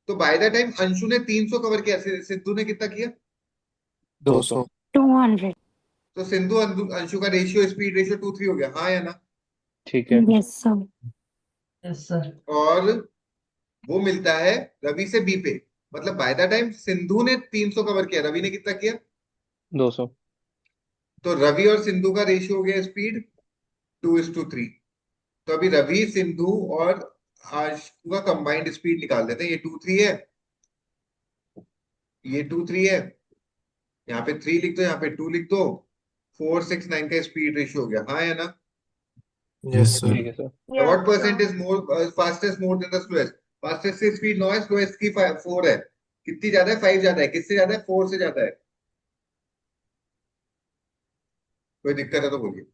तो बाय द टाइम अंशु ने 300 कवर किया, सिंधु ने कितना किया?
200.
200।
तो सिंधु अंशु का रेशियो, स्पीड रेशियो 2:3 हो गया, हाँ या ना?
ठीक है.
Yes sir.
yes sir
और वो मिलता है रवि से बी पे, मतलब बाय द टाइम सिंधु ने 300 कवर किया, रवि ने कितना किया?
200.
तो रवि और सिंधु का रेशियो हो गया स्पीड 2:3। तो अभी रवि, सिंधु और अंशु का कंबाइंड स्पीड निकाल देते हैं। ये 2:3 है, ये 2:3 है, यहाँ पे 3 लिख दो, यहाँ पे 2 लिख दो, 469 का स्पीड रेशियो हो गया, हाँ या ना?
Yes, sir.
ठीक है sir.
What percent is more fastest more than the slowest? Fastest से स्पीड 9 है, slowest की 4 है। कितनी ज्यादा है? 5 ज्यादा है। किससे ज्यादा है? 4 से ज्यादा है। कोई दिक्कत है तो बोलिए।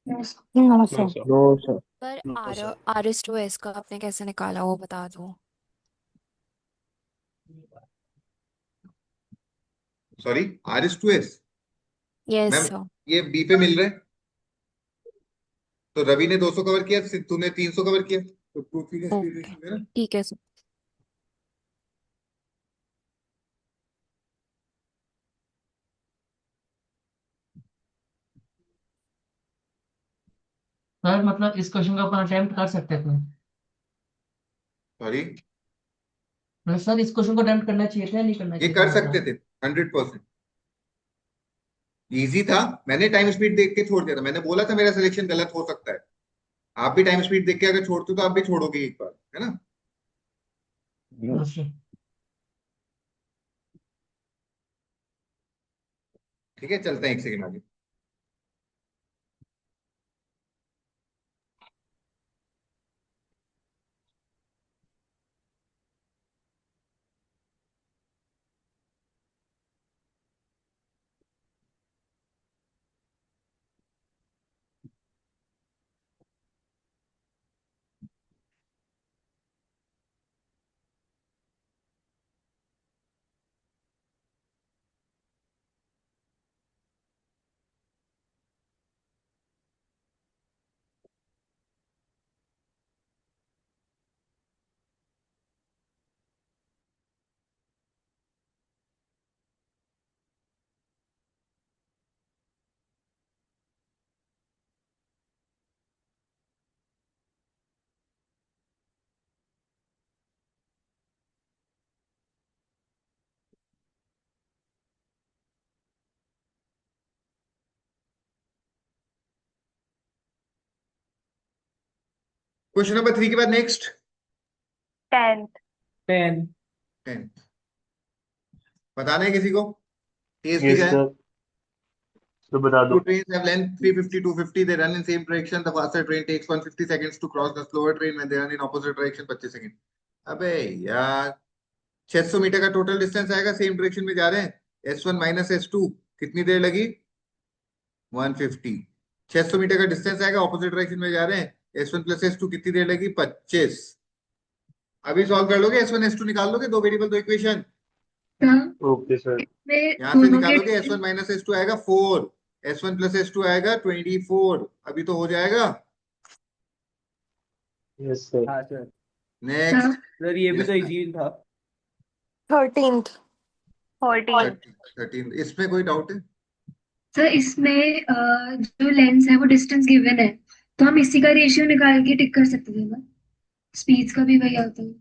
No
No,
sir.
sir.
No sir.
पर
No,
R
sir.
R S two S का आपने कैसे निकाला वो बता दो।
Sorry, RS2S
yes
ma'am,
sir.
ये बी पे मिल रहे हैं। तो रवि ने 200 कवर किया, सिद्धू ने 300 कवर किया, तो 2:3 का स्पीड
ओके
रेशियो है ना?
ठीक है सर।
सर मतलब इस क्वेश्चन को अपन अटेम्प्ट कर सकते हैं अपन?
सॉरी,
मतलब सर इस क्वेश्चन को अटेम्प्ट करना चाहिए था या नहीं करना
ये
चाहिए
कर
था
सकते थे 100%। इजी था, मैंने टाइम स्पीड देख के छोड़ दिया था, मैंने बोला था मेरा सिलेक्शन गलत हो सकता है। आप भी टाइम स्पीड देख के अगर छोड़ते हो तो आप भी छोड़ोगे एक बार, है ना?
Yes sir.
ठीक है, चलते हैं एक सेकंड आगे। क्वेश्चन नंबर 3 के बाद नेक्स्ट
10th
10।
10। बताना है किसी को? केस
यस
दिया है।
सर, तो बता
Two
दो।
trains have length 350, 250. They run in same direction. The faster train takes 150 seconds to cross the slower train when they run in opposite direction. 25 second. अबे यार, 600 मीटर का टोटल डिस्टेंस आएगा, same direction में जा रहे हैं। S1 minus S2 कितनी देर लगी? 150। 600 मीटर का डिस्टेंस आएगा, ऑपोजिट डायरेक्शन में जा रहे हैं। S1 प्लस S2 कितनी देर लगी? 25। अभी सॉल्व कर लोगे, S1 S2 निकाल लोगे, दो वेरिएबल दो इक्वेशन।
Okay sir.
यहाँ से निकालोगे, S1 माइनस S2 आएगा 4, S1 प्लस S2 आएगा 24। अभी तो हो जाएगा।
Yes sir.
हाँ सर।
नेक्स्ट
सर ये भी
Yes,
तो
ma'am.
इजी था।
13th
14th
13। इसमें कोई डाउट है?
सर इसमें जो लेंस है वो डिस्टेंस गिवन है, तो हम इसी का रेशियो निकाल के टिक कर सकते थे ना, स्पीड्स का भी वही आता है।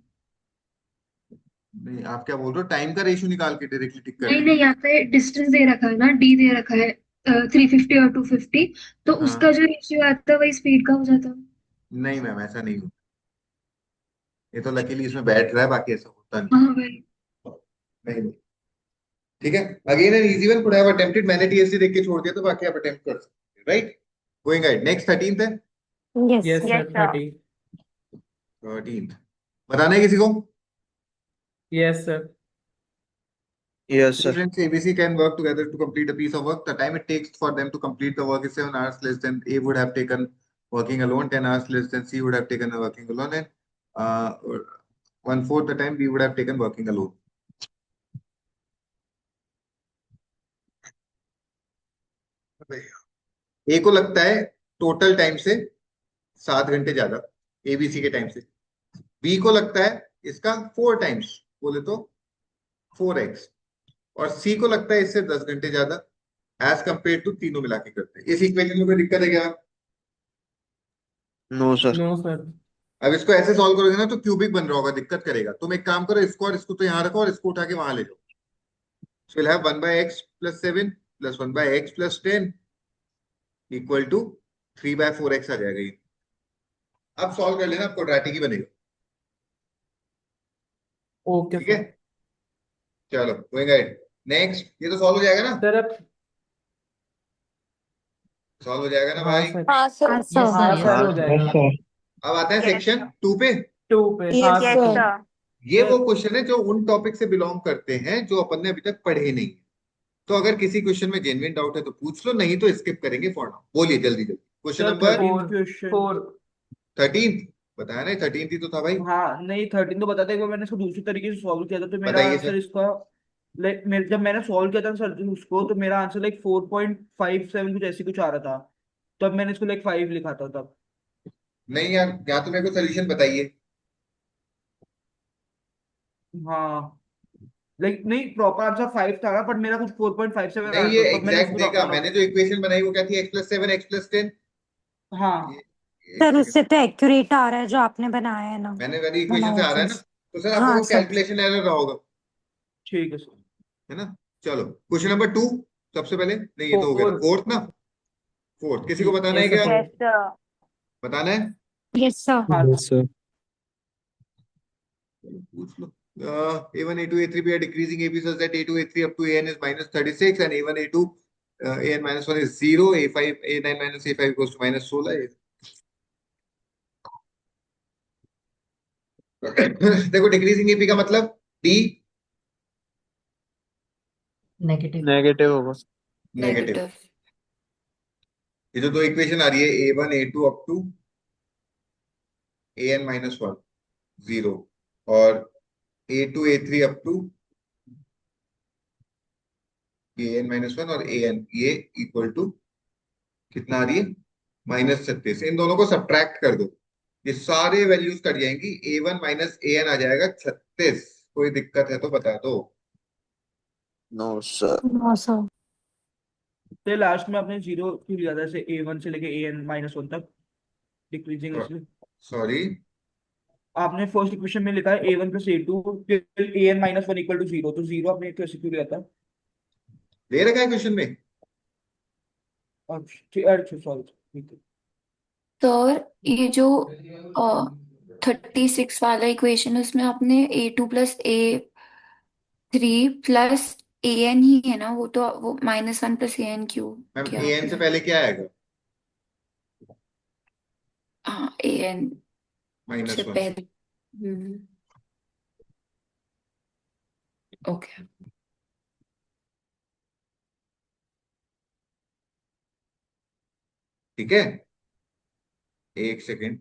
नहीं, आप क्या बोल रहे हो? टाइम का रेशियो निकाल के डायरेक्टली टिक कर
नहीं
देंगे?
नहीं, यहाँ पे डिस्टेंस दे रखा है ना, डी दे रखा है 350 और 250, तो
हाँ।
उसका जो रेशियो आता है वही स्पीड का हो जाता है।
नहीं मैम, ऐसा नहीं होता। ये तो लकीली इसमें बैठ रहा है, बाकी ऐसा होता नहीं।
हाँ भाई।
नहीं। ठीक है, again an easy one could have attempted. मैंने टीएससी देख के छोड़ दिया, तो बाकी आप अटेम्प्ट कर सकते हैं, right? Going ahead, next 13th है।
Yes
yes
sir
sir
Yes, sir.
30।
13th बताना है किसी को?
Yes sir.
Yes,
Two
sir.
friends ABC can work together to complete a piece of work. The time it takes for them to complete the work is 7 hours less than A would have taken working alone, 10 hours less than C would have taken working alone, and 1/4 the time B would have taken working alone. A को लगता है total time से 7 घंटे ज्यादा, ABC के time से। B को लगता है इसका 4 टाइम्स, बोले तो 4x, और C को लगता है इससे 10 घंटे ज्यादा, एज कंपेयर टू तीनों मिला के करते हैं। इस इक्वेशन में कोई दिक्कत है क्या?
No, sir.
No sir.
अब इसको ऐसे सॉल्व करोगे ना तो क्यूबिक बन रहा होगा, दिक्कत करेगा। तुम एक काम करो, इसको और इसको तो यहाँ रखो और इसको उठा के वहां ले जाओ। So we'll have 1/x plus 7 plus 1/x plus 10 equal to 3/4x आ जाएगा ये। अब सॉल्व कर लेना, आपको क्वाड्रेटिक ही बनेगा।
ओके
ठीक है, चलो गोइंग अहेड। नेक्स्ट, ये तो सॉल्व हो जाएगा ना?
सर। अब
सॉल्व हो जाएगा ना
हाँ
भाई?
सर।
हाँ सर
यस सर
हाँ
यस
सर हो
सर।
जाएगा।
अब आता है
Yes,
सेक्शन
sir.
2 पे।
2 पे।
Yes,
हाँ
Yes,
sir.
sir.
ये वो क्वेश्चन है जो उन टॉपिक से बिलोंग करते हैं जो अपन ने अभी तक पढ़े नहीं। तो अगर किसी क्वेश्चन में जेन्युइन डाउट है तो पूछ लो, नहीं तो स्किप करेंगे फॉर नाउ। बोलिए जल्दी जल्दी। Question
sir
number
4।
13 बताया ना? 13 ही तो था भाई।
हाँ नहीं 13 तो बताते हैं, मैंने इसको दूसरी तरीके से सॉल्व किया था, तो मेरा
बताइए
आंसर
सर।
इसका लाइक जब मैंने सॉल्व किया था सर उसको, तो मेरा आंसर लाइक 4.57 कुछ ऐसे कुछ आ रहा था, तब मैंने इसको लाइक 5 लिखा था तब।
नहीं यार, या तो मेरे को सोल्यूशन बताइए।
हाँ लाइक नहीं, प्रॉपर आंसर 5 था पर मेरा कुछ 4.57 आ
नहीं,
रहा
ये
था, तब मैंने
एग्जैक्ट
उसको
देगा। मैंने जो इक्वेशन बनाई वो क्या थी? x + 7 x + 10।
हाँ
सर उससे तो एक्यूरेट आ रहा है जो आपने बनाया है ना,
मैंने वाली इक्वेशन से
बनाया
आ रहा है
था।
ना? तो सर आपका
हाँ
वो
सर।
कैलकुलेशन एरर रहा होगा,
ठीक है सर।
है ना? चलो क्वेश्चन नंबर 2 सबसे पहले। नहीं, ये तो हो गया
4।
फोर्थ ना? फोर्थ किसी को बताना है
Yes, sir,
क्या?
Yes, sir.
बताना है?
Yes sir.
हाँ
यस सर।
पूछ लो। A1, A2, A3 we are decreasing AB such that A2, A3 up to AN is minus 36 and A1, A2, AN minus 1 is 0. A5, A9 minus A5 goes to minus 16. देखो decreasing AP का मतलब D
negative.
Negative होगा।
Negative. ये जो दो equation आ रही है A1, A2 up to AN minus 1 0 और A2, A3 up to AN minus 1 और AN ये इक्वल टू कितना आ रही है -36। इन दोनों को सब्ट्रैक्ट कर दो, ये सारे वैल्यूज कट जाएंगी, A1 माइनस AN आ जाएगा 36। कोई दिक्कत है तो बता दो।
No sir.
No sir.
तो लास्ट में आपने जीरो क्यों लिया था, जैसे A1 से लेके AN-1 तक डिक्रीजिंग, इसलिए
सॉरी,
आपने फर्स्ट इक्वेशन में लिखा है A1 प्लस A2 फिर AN-1 इक्वल टू 0, तो 0 आपने कैसे क्यों लिया था?
दे रखा है क्वेश्चन में।
अच्छा सॉरी, ठीक है।
सर ये जो 36 वाला इक्वेशन है उसमें आपने A2 + A3 + AN ही है ना, वो तो वो -1 + AN क्यों
मैम
किया
AN से
आपने?
पहले क्या आएगा?
हाँ AN से
-1।
पहले। ओके।
ठीक है, एक सेकेंड।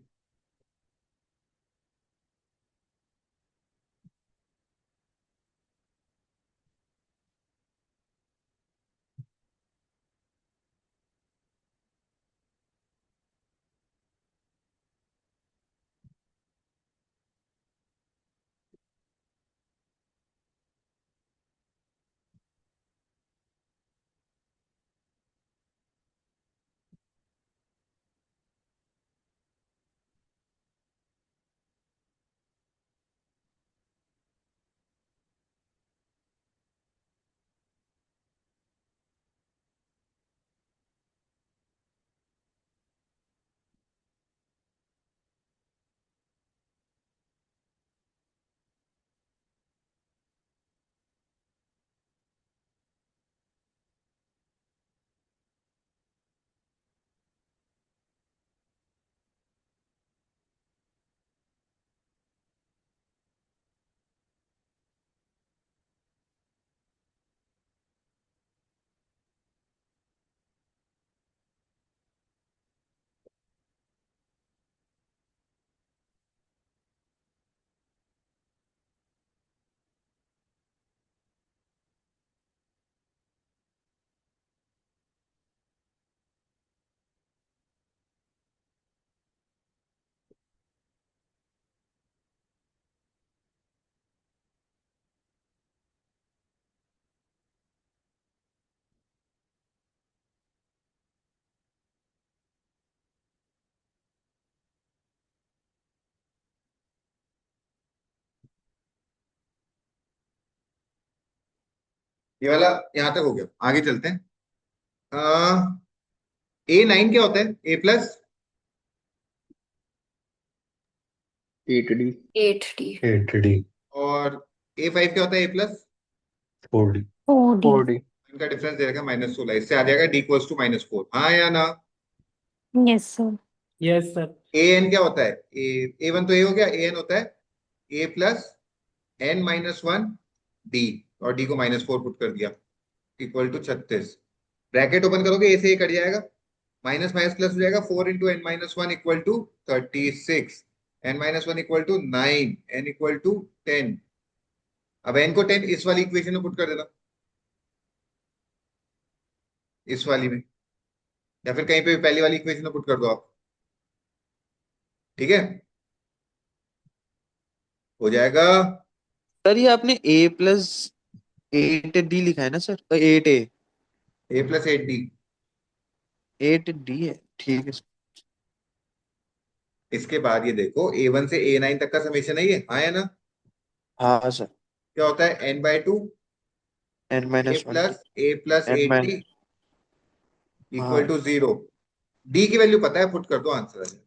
ये वाला यहां तक हो गया, आगे चलते हैं। A9 क्या होता है? A+
8D
8D
8D
और A5 क्या होता है? A+?
4D
4D।
4D।
इनका डिफरेंस दे रखा है -16, इससे आ जाएगा D = -4। हाँ या ना?
Yes sir.
Yes sir.
AN क्या होता है? A1 तो A हो गया, AN होता है A + N-1 D, और D को -4 पुट कर दिया, इक्वल टू 36। ब्रैकेट ओपन करोगे, A से A कट जाएगा, माइनस माइनस प्लस हो जाएगा, 4 × N-1 equal to 36, N-1 equal to 9, N equal to 10। अब N को 10 इस वाली इक्वेशन में पुट कर देना, इस वाली में, या फिर कहीं पे भी पहली वाली इक्वेशन में पुट कर दो आप। ठीक है, हो जाएगा।
सर ये आपने A + 8D लिखा है ना sir? 8A।
A + 8D।
8D है, ठीक है सर।
इसके बाद ये देखो, A1 से A9 तक का समेशन है ये, हाँ या ना?
हाँ सर।
क्या होता है? N/2 A
N-1
+ A +
N-,
8D equal
हाँ
टू 0। D की वैल्यू पता है, पुट कर दो, आंसर आ जाएगा।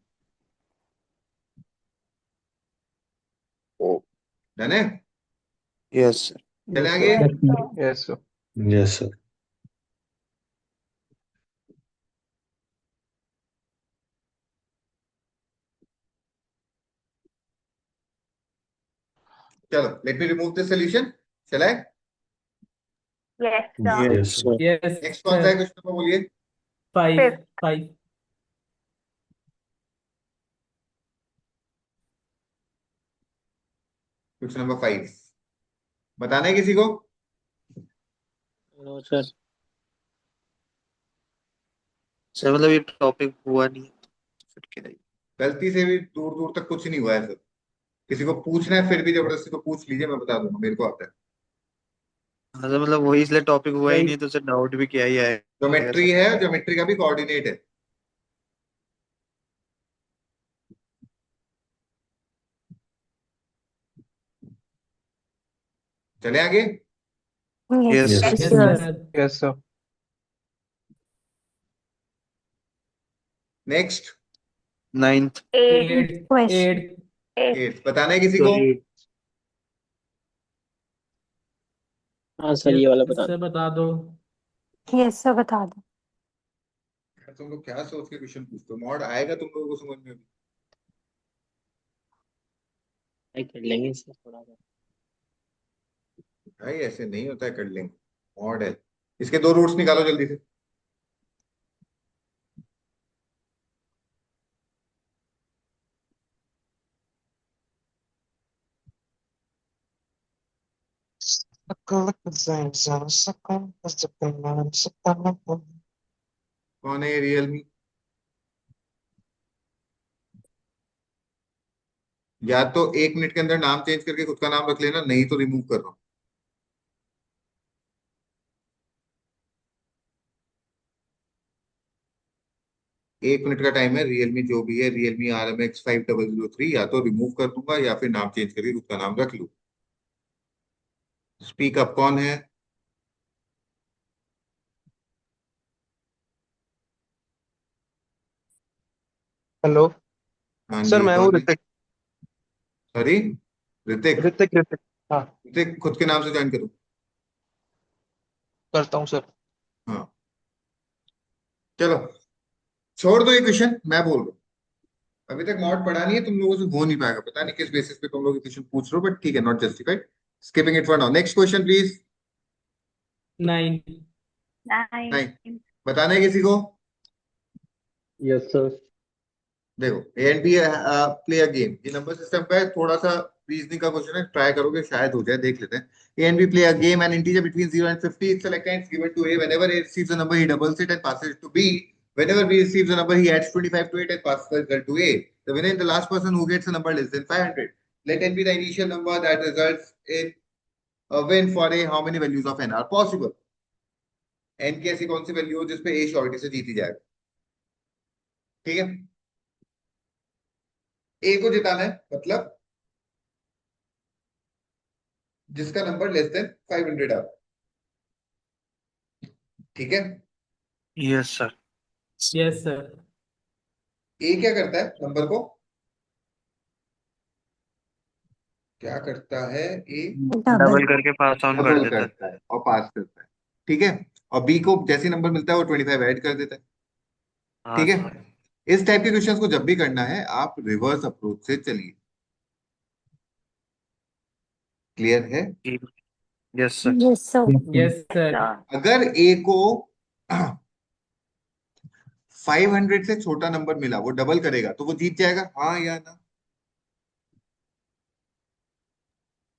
डन है?
Yes sir.
चले आगे।
yes sir
Yes, sir.
Yes sir.
चलो let me remove this solution. चला है?
yes sir
yes
yes
sir.
Sir.
Yes
next कौन सा है
सर।
क्वेश्चन नंबर बोलिए।
5
fifth
5
क्वेश्चन नंबर 5 बताना है किसी को?
No sir.
सर मतलब ये टॉपिक हुआ नहीं है तो फिर क्या है?
गलती से भी दूर दूर तक कुछ नहीं हुआ है सर। किसी को पूछना है फिर भी जबरदस्ती तो पूछ लीजिए, मैं बता दूंगा, मेरे को आता है।
हाँ सर मतलब वही, इसलिए टॉपिक हुआ ही
वही
नहीं तो सर डाउट भी क्या ही आएगा
ज्योमेट्री
सर।
है, ज्योमेट्री का भी कोऑर्डिनेट है। चले आगे।
Yes
yes
yes
yes
sir.
Sir.
Yes, sir.
Next.
9th।
8
8
question
8
8
8 बताना है किसी
तो
को?
ये हाँ सर ये वाला
यस
बता
सर
दो।
बता दो।
यस सर बता दो।
यार, तुम लोग क्या सोच के क्वेश्चन पूछते हो? मॉड आएगा तुम लोगों को समझ में भी?
ट्राई कर लेंगे सर थोड़ा सा।
भाई ऐसे नहीं होता है, कर लेंगे। मॉड है। इसके दो रूट्स निकालो जल्दी से। कौन है ये रियलमी? या तो 1 मिनट के अंदर नाम चेंज करके खुद का नाम रख लेना, नहीं तो रिमूव कर रहा हूँ। 1 मिनट का टाइम है। रियलमी जो भी है, रियलमी RMX 5003, या तो रिमूव कर दूंगा या फिर नाम चेंज करके खुद का नाम रख लूँ। स्पीक अप कौन है?
हेलो
हाँ
सर,
जी
मैं हूँ
कौन है?
ऋतिक।
सॉरी, ऋतिक।
ऋतिक ऋतिक। हाँ,
ऋतिक खुद के नाम से ज्वाइन करो।
करता हूँ सर।
हाँ चलो, छोड़ दो ये क्वेश्चन, मैं बोल रहा हूँ। अभी तक मॉड पढ़ा नहीं है, तुम लोगों से हो नहीं पाएगा, पता नहीं किस बेसिस पे तुम लोग क्वेश्चन पूछ रहे हो, बट ठीक है, not justified. Skipping it for now. Next question please.
9
नहीं
9
बताना है किसी को?
Yes sir.
देखो, A and B play a game, ये नंबर सिस्टम का है, थोड़ा सा रीजनिंग का क्वेश्चन है, ट्राई करोगे शायद हो जाए, देख लेते हैं। A and B play a game, N integer between 0 and 50 is selected and given to A. Whenever A receives a number, he doubles it and passes it to B. Whenever B receives a number, he adds 25 to it and passes the result to A. The winner is the last person who gets a number less than 500. Let n be the initial number that results in a win for A. How many values of n are possible? n की ऐसी कौन सी value हो जिसपे A surety से जीत ही जाएगा? ठीक है, A को जिताना है, मतलब जिसका नंबर लेस देन 500 आ। ठीक है।
Yes sir.
Yes sir.
A क्या करता है नंबर को? क्या करता है ए?
Double
double.
करके पास ऑन कर
डबल
देता है।
करता है और पास करता है। ठीक है। और बी को जैसे नंबर मिलता है वो 25 ऐड कर देता है।
हाँ
ठीक है।
सर।
इस टाइप के क्वेश्चंस को जब भी करना है आप रिवर्स अप्रोच से चलिए। क्लियर है?
Yes sir.
Yes sir.
Yes sir.
sir
अगर ए को 500 से छोटा नंबर मिला, वो डबल करेगा तो वो जीत जाएगा, हाँ या ना?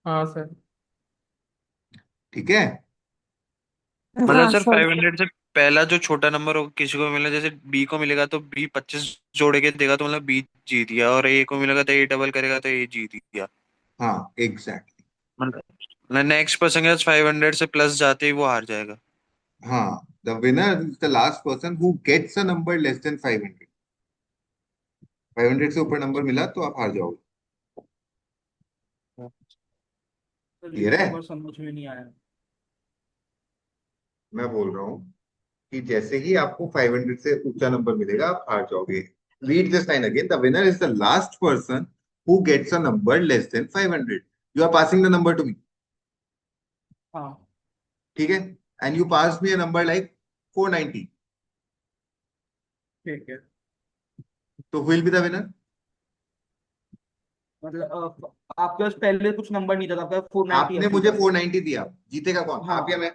हाँ सर।
ठीक है।
मतलब
हाँ
सर
सर।
500 से पहला जो छोटा नंबर हो किसी को मिला, जैसे बी को मिलेगा तो बी 25 जोड़ के देगा तो मतलब बी जीत गया, और ए को मिलेगा तो ए डबल करेगा तो ए जीत गया।
हाँ एग्जैक्टली।
मतलब नेक्स्ट पर्सन के 500 से प्लस जाते ही वो हार जाएगा।
हाँ, the winner is the last person who gets a number less than 500। 500 से ऊपर नंबर मिला तो आप हार जाओगे।
सर
क्लियर
एक
है?
बार समझ में नहीं आया।
मैं बोल रहा हूँ कि जैसे ही आपको 500 से ऊंचा नंबर मिलेगा आप हार जाओगे। Read this line again, the winner is the last person who gets a number less than 500। You are passing the number to me,
हाँ
ठीक है, and you pass me a number like 490,
ठीक है।
तो विल बी द विनर।
मतलब आपके पास पहले कुछ नंबर नहीं था, आपका 490
आपने
अभी
मुझे
था।
490 दिया, जीतेगा कौन, आप या
हाँ,
मैं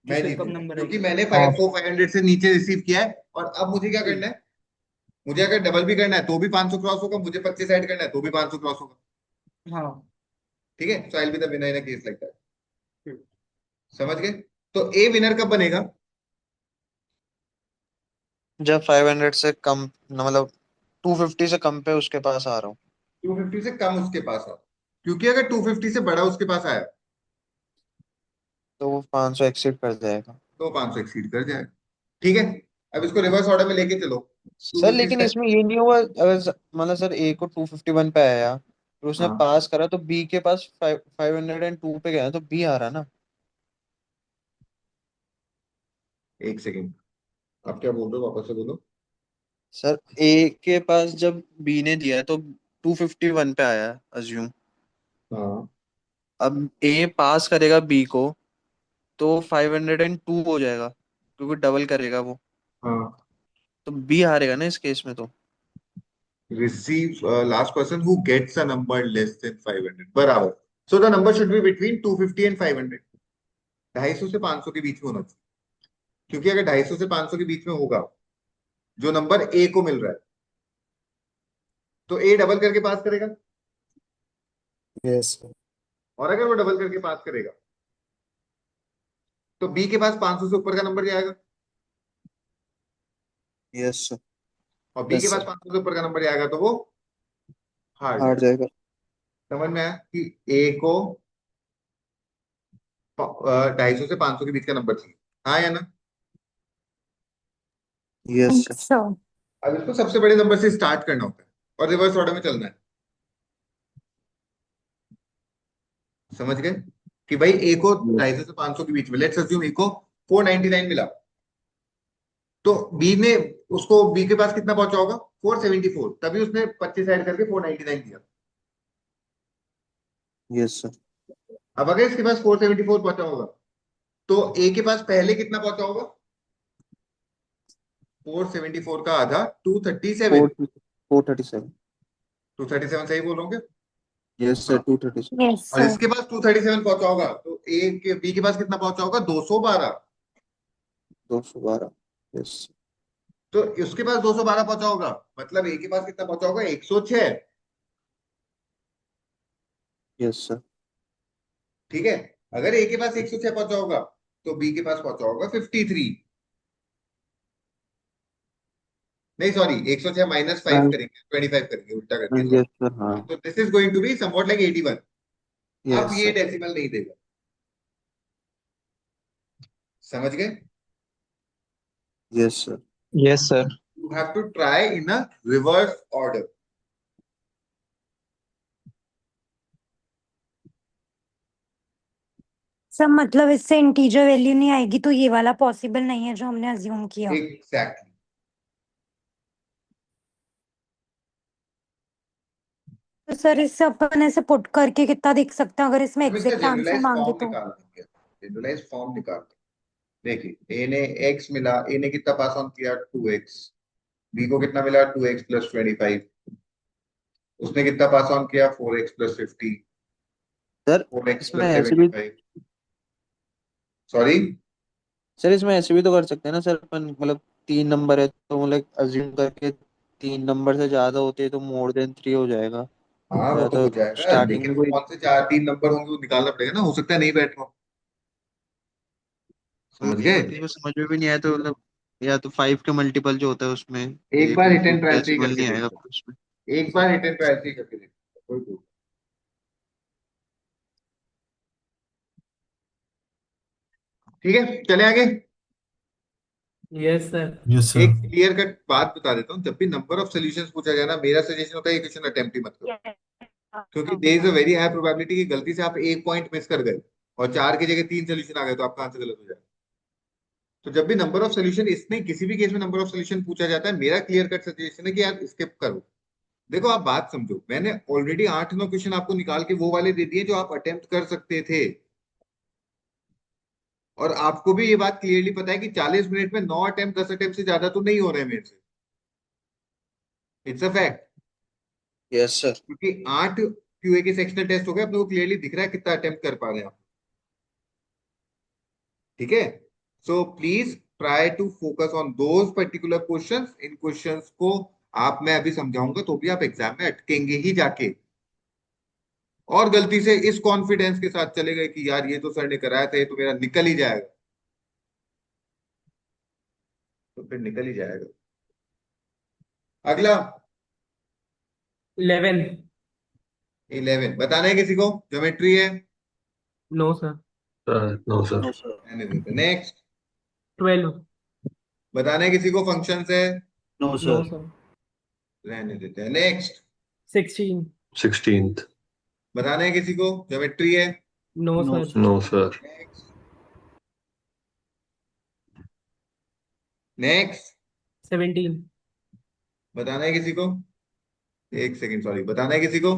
जिसका कम
जीतूंगा,
नंबर
क्योंकि
है।
मैंने
हाँ
500 से नीचे रिसीव किया है। और अब मुझे क्या करना है, मुझे अगर डबल भी करना है तो भी 500 क्रॉस होगा, मुझे 25 ऐड करना है तो भी 500 क्रॉस होगा,
हाँ
ठीक है। So I will be the winner in a case like that,
ठीक।
समझ गए। तो ए विनर कब बनेगा,
जब 500 से कम मतलब 250 से कम पे उसके पास आ रहा हूँ।
250 से कम उसके पास आ, क्योंकि अगर 250 से बड़ा उसके पास आया
तो वो 500 एक्सीड कर जाएगा।
तो 500 एक्सीड कर जाएगा, ठीक है। अब इसको रिवर्स ऑर्डर में लेके चलो,
सर
250
लेकिन
से,
इसमें ये नहीं हुआ, अगर मतलब सर ए को 251 पे आया तो उसने
हाँ
पास करा तो बी के पास 502 पे गया तो बी आ रहा ना।
एक सेकेंड, आप क्या बोल रहे हो, वापस से बोलो।
सर ए के पास जब बी ने दिया तो 251 पे आया अज्यूम।
हाँ
अब ए पास करेगा बी को तो 502 हो जाएगा क्योंकि डबल करेगा वो।
हाँ,
तो बी हारेगा ना इस केस में तो।
receive last person who gets a number less than 500 बराबर, so the number should be between 250 and 500, 250 से 500 के बीच में होना चाहिए, क्योंकि अगर 250 से 500 के बीच में होगा जो नंबर ए को मिल रहा है, तो ए डबल करके पास करेगा,
यस
और अगर वो डबल करके पास करेगा तो बी के पास 500 से ऊपर का नंबर जाएगा,
यस सर।
और बी के
यस
पास
सर
500 से ऊपर का नंबर जाएगा तो वो हार
हार
जाएगा।
जाएगा।
समझ में आया कि ए को 250 से 500 के बीच का नंबर चाहिए, हाँ या ना।
Yes sir.
सो
अब इसको सबसे बड़े नंबर से स्टार्ट करना होता है और रिवर्स ऑर्डर में चलना है, समझ गए कि भाई ए को 250 से 500 के बीच में, लेट्स अज्यूम ए को 499 मिला, तो बी ने उसको, बी के पास कितना पहुंचा होगा 474, तभी उसने 25 ऐड करके 499 दिया।
Yes sir.
अब अगर इसके पास 474 पहुंचा होगा तो ए के पास पहले कितना पहुंचा होगा, 474 का आधा 237,
437।
237 सही बोलोगे।
यस सर
हाँ,
237।
यस
और
सर।
इसके पास 237 पहुंचा होगा तो ए के, बी के पास कितना पहुंचा होगा 212,
212। यस।
तो उसके पास 212 पहुंचा होगा, मतलब ए के पास कितना पहुंचा होगा 106,
यस सर।
ठीक है। अगर ए के पास 106 पहुंचा होगा तो बी के पास पहुंचा होगा 53, नहीं सॉरी 106 माइनस 5 करेंगे 25 करेंगे, उल्टा कर दिया
यस
सॉरी।
सर हाँ।
तो this is going to be somewhat like 81, अब
यस
ये
सर।
डेसिमल नहीं देगा, समझ गए।
Yes sir.
Yes sir.
You have to try in a reverse order,
sir मतलब इससे इंटीजर वैल्यू नहीं आएगी तो ये वाला पॉसिबल नहीं है जो हमने अज्यूम किया।
एग्जैक्टली।
तो सर इससे अपन ऐसे पुट करके कितना देख सकते हैं अगर इसमें
हम इसका
एग्जैक्ट आंसर
जनरलाइज
मांगे
फॉर्म
तो।
निकाल देंगे, जनरलाइज फॉर्म निकाल देंगे। देखिए ए ने x मिला, ए ने कितना पास ऑन किया 2x, बी को कितना मिला 2x प्लस 25, उसने कितना पास ऑन किया 4x प्लस 50,
सर
4x
इसमें
प्लस
ऐसे भी
75, सॉरी
सर इसमें ऐसे भी तो कर सकते हैं ना सर अपन, मतलब 3 नंबर है तो मतलब अज्यूम करके 3 नंबर से ज्यादा होते हैं तो मोर देन 3 हो जाएगा,
हाँ वो
या
तो
तो
हो जाएगा,
स्टार्टिंग
लेकिन
में
वो
कोई।
कौन से चार तीन नंबर होंगे वो निकालना पड़ेगा ना, हो सकता है नहीं बैठ रहा हो,
तो
समझ
ये
गए।
तो किसी को समझ में भी नहीं आया तो मतलब, या तो 5 के मल्टीपल जो होता है उसमें
एक
ये
बार हिट
कोई
एंड ट्रायल से ही
डेसिमल
करके
नहीं
देख
आएगा
लो,
फिर उसमें।
एक बार हिट एंड ट्रायल से ही करके देख लो, कोई प्रॉब्लम। ठीक है, चले आगे।
Yes sir.
यस
एक
सर।
क्लियर कट बात बता देता हूँ, जब भी नंबर ऑफ सॉल्यूशंस पूछा जाए ना, मेरा सजेशन होता है ये क्वेश्चन अटेम्प्ट ही मत करो, क्योंकि there is a very high probability कि गलती से आप एक पॉइंट मिस कर गए और 4 की जगह 3 सोल्यूशन आ गए तो आपका आंसर गलत हो जाएगा। तो जब भी नंबर ऑफ सॉल्यूशन, इसमें किसी भी केस में नंबर ऑफ सॉल्यूशन पूछा जाता है, मेरा क्लियर कट सजेशन है कि यार स्किप करो, देखो आप बात समझो, मैंने ऑलरेडी 8-9 क्वेश्चन आपको निकाल के वो वाले दे दिए जो आप अटेम्प्ट कर सकते थे, और आपको भी ये बात क्लियरली पता है कि 40 मिनट में 9 अटेम्प्ट 10 अटेम्प्ट से ज्यादा तो नहीं हो रहे मेरे से। It's a fact.
Yes sir.
क्योंकि 8 क्यूए के सेक्शनल टेस्ट हो गए, अपने को क्लियरली दिख रहा है कितना अटेम्प्ट कर पा रहे हैं आप। ठीक है, so please try to focus on those particular questions. इन क्वेश्चंस को आप, मैं अभी समझाऊंगा तो भी आप एग्जाम में अटकेंगे ही जाके, और गलती से इस कॉन्फिडेंस के साथ चले गए कि यार ये तो सर ने कराया था, ये तो मेरा निकल ही जाएगा, तो फिर निकल ही जाएगा। अगला
11।
11 बताना है किसी को? ज्योमेट्री है।
No sir.
No sir.
Next
12।
बताना है किसी को? फंक्शंस है।
No sir.
रहने देते हैं। नेक्स्ट
16।
16th।
बताना है किसी को? ज्योमेट्री है।
No sir.
No sir.
Next
17।
बताना है किसी को? एक सेकंड, सॉरी, बताना है किसी को?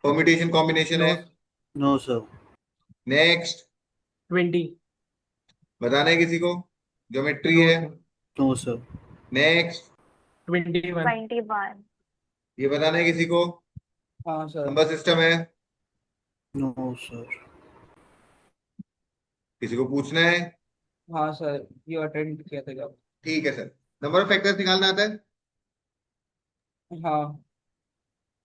परम्यूटेशन कॉम्बिनेशन है।
No sir.
नेक्स्ट
20।
बताना है किसी को? ज्योमेट्री
नो
है।
सर।
No sir.
नेक्स्ट
21।
21.
ये बताना है किसी को?
हाँ सर।
नंबर सिस्टम है।
No sir.
किसी को पूछना है?
हाँ सर, ये अटेंड किया था जब।
ठीक है सर। नंबर ऑफ फैक्टर्स निकालना आता है
हाँ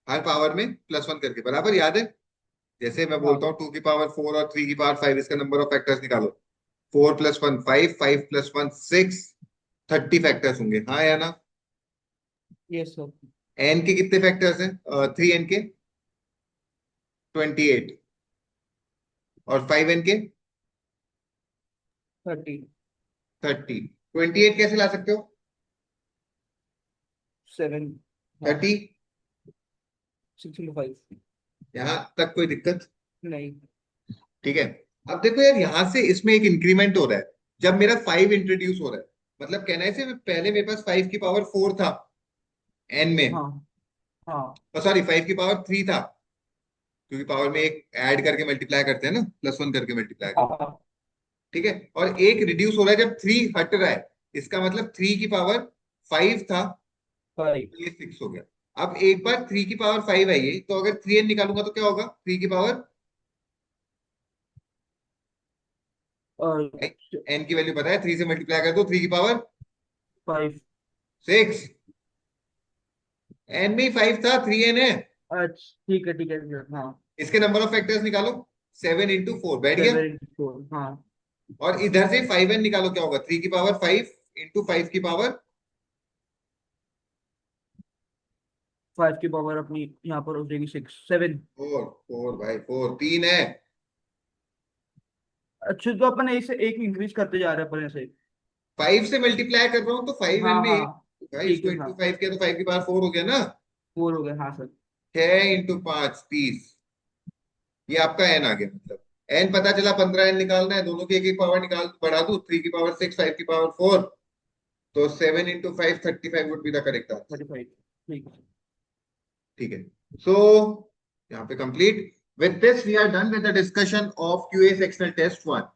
हर पावर में +1 करके, बराबर याद है? जैसे मैं बोलता हूँ 2 की पावर 4 और 3 की पावर 5, इसका नंबर ऑफ फैक्टर्स निकालो। 4 + 1 5, 5 + 1 6, 30 फैक्टर्स होंगे, हाँ या ना?
Yes sir.
एन के कितने फैक्टर्स हैं? 3n के 28, और 5n के
30।
30। 28 कैसे ला सकते हो?
7।
30।
6 × 5।
यहां तक कोई दिक्कत?
नहीं।
ठीक है। अब देखो यार, यहां से इसमें एक इंक्रीमेंट हो रहा है जब मेरा 5 इंट्रोड्यूस हो रहा है। मतलब कहना है से पहले मेरे पास 5 की पावर 4 था एन में,
हाँ हाँ
सॉरी 5 की पावर 3 था, क्योंकि पावर में एक ऐड करके मल्टीप्लाई करते हैं ना, +1 करके मल्टीप्लाई करते हैं।
हाँ।
ठीक है, और एक रिड्यूस हो रहा है जब 3 हट रहा है, इसका मतलब 3 की पावर 5 था,
5।
तो ये 6 हो गया। अब एक बार 3 की पावर 5 आई है, तो अगर 3n निकालूंगा तो क्या होगा? 3 की पावर
और
n की वैल्यू पता है, 3 से मल्टीप्लाई कर दो, 3 की पावर
5।
6। n में ही 5 था, 3n है।
अच्छा ठीक है ठीक है हाँ।
इसके नंबर ऑफ फैक्टर्स निकालो। 7 × 4 बैठ गया।
7 × 4 हाँ।
और इधर से 5n निकालो, क्या होगा? 3 की पावर 5 × 5 की पावर
5 की पावर अपनी यहाँ पर हो जाएगी 6 7।
4। 4 भाई 4, 3 है।
अच्छा तो अपन ऐसे एक इंक्रीज करते जा रहे हैं अपन ऐसे।
5 से मल्टीप्लाई कर रहा हूँ तो 5n
हाँ
में
हाँ
एक, भाई
ठीक
इसको
है हाँ।
इंटू 5 किया तो 5 की पावर 4 हो गया ना।
4 हो गए हाँ सर।
6 × 5 30। ये आपका n आ गया। मतलब n पता चला, 15n निकालना है, दोनों की एक एक पावर निकाल बढ़ा दू, 3 की पावर 6 5 की पावर 4, तो 7 × 5 35 would be the correct answer.
35 ठीक है।
ठीक है, सो यहाँ पे complete. With this we are done with the discussion of QA sectional test 1।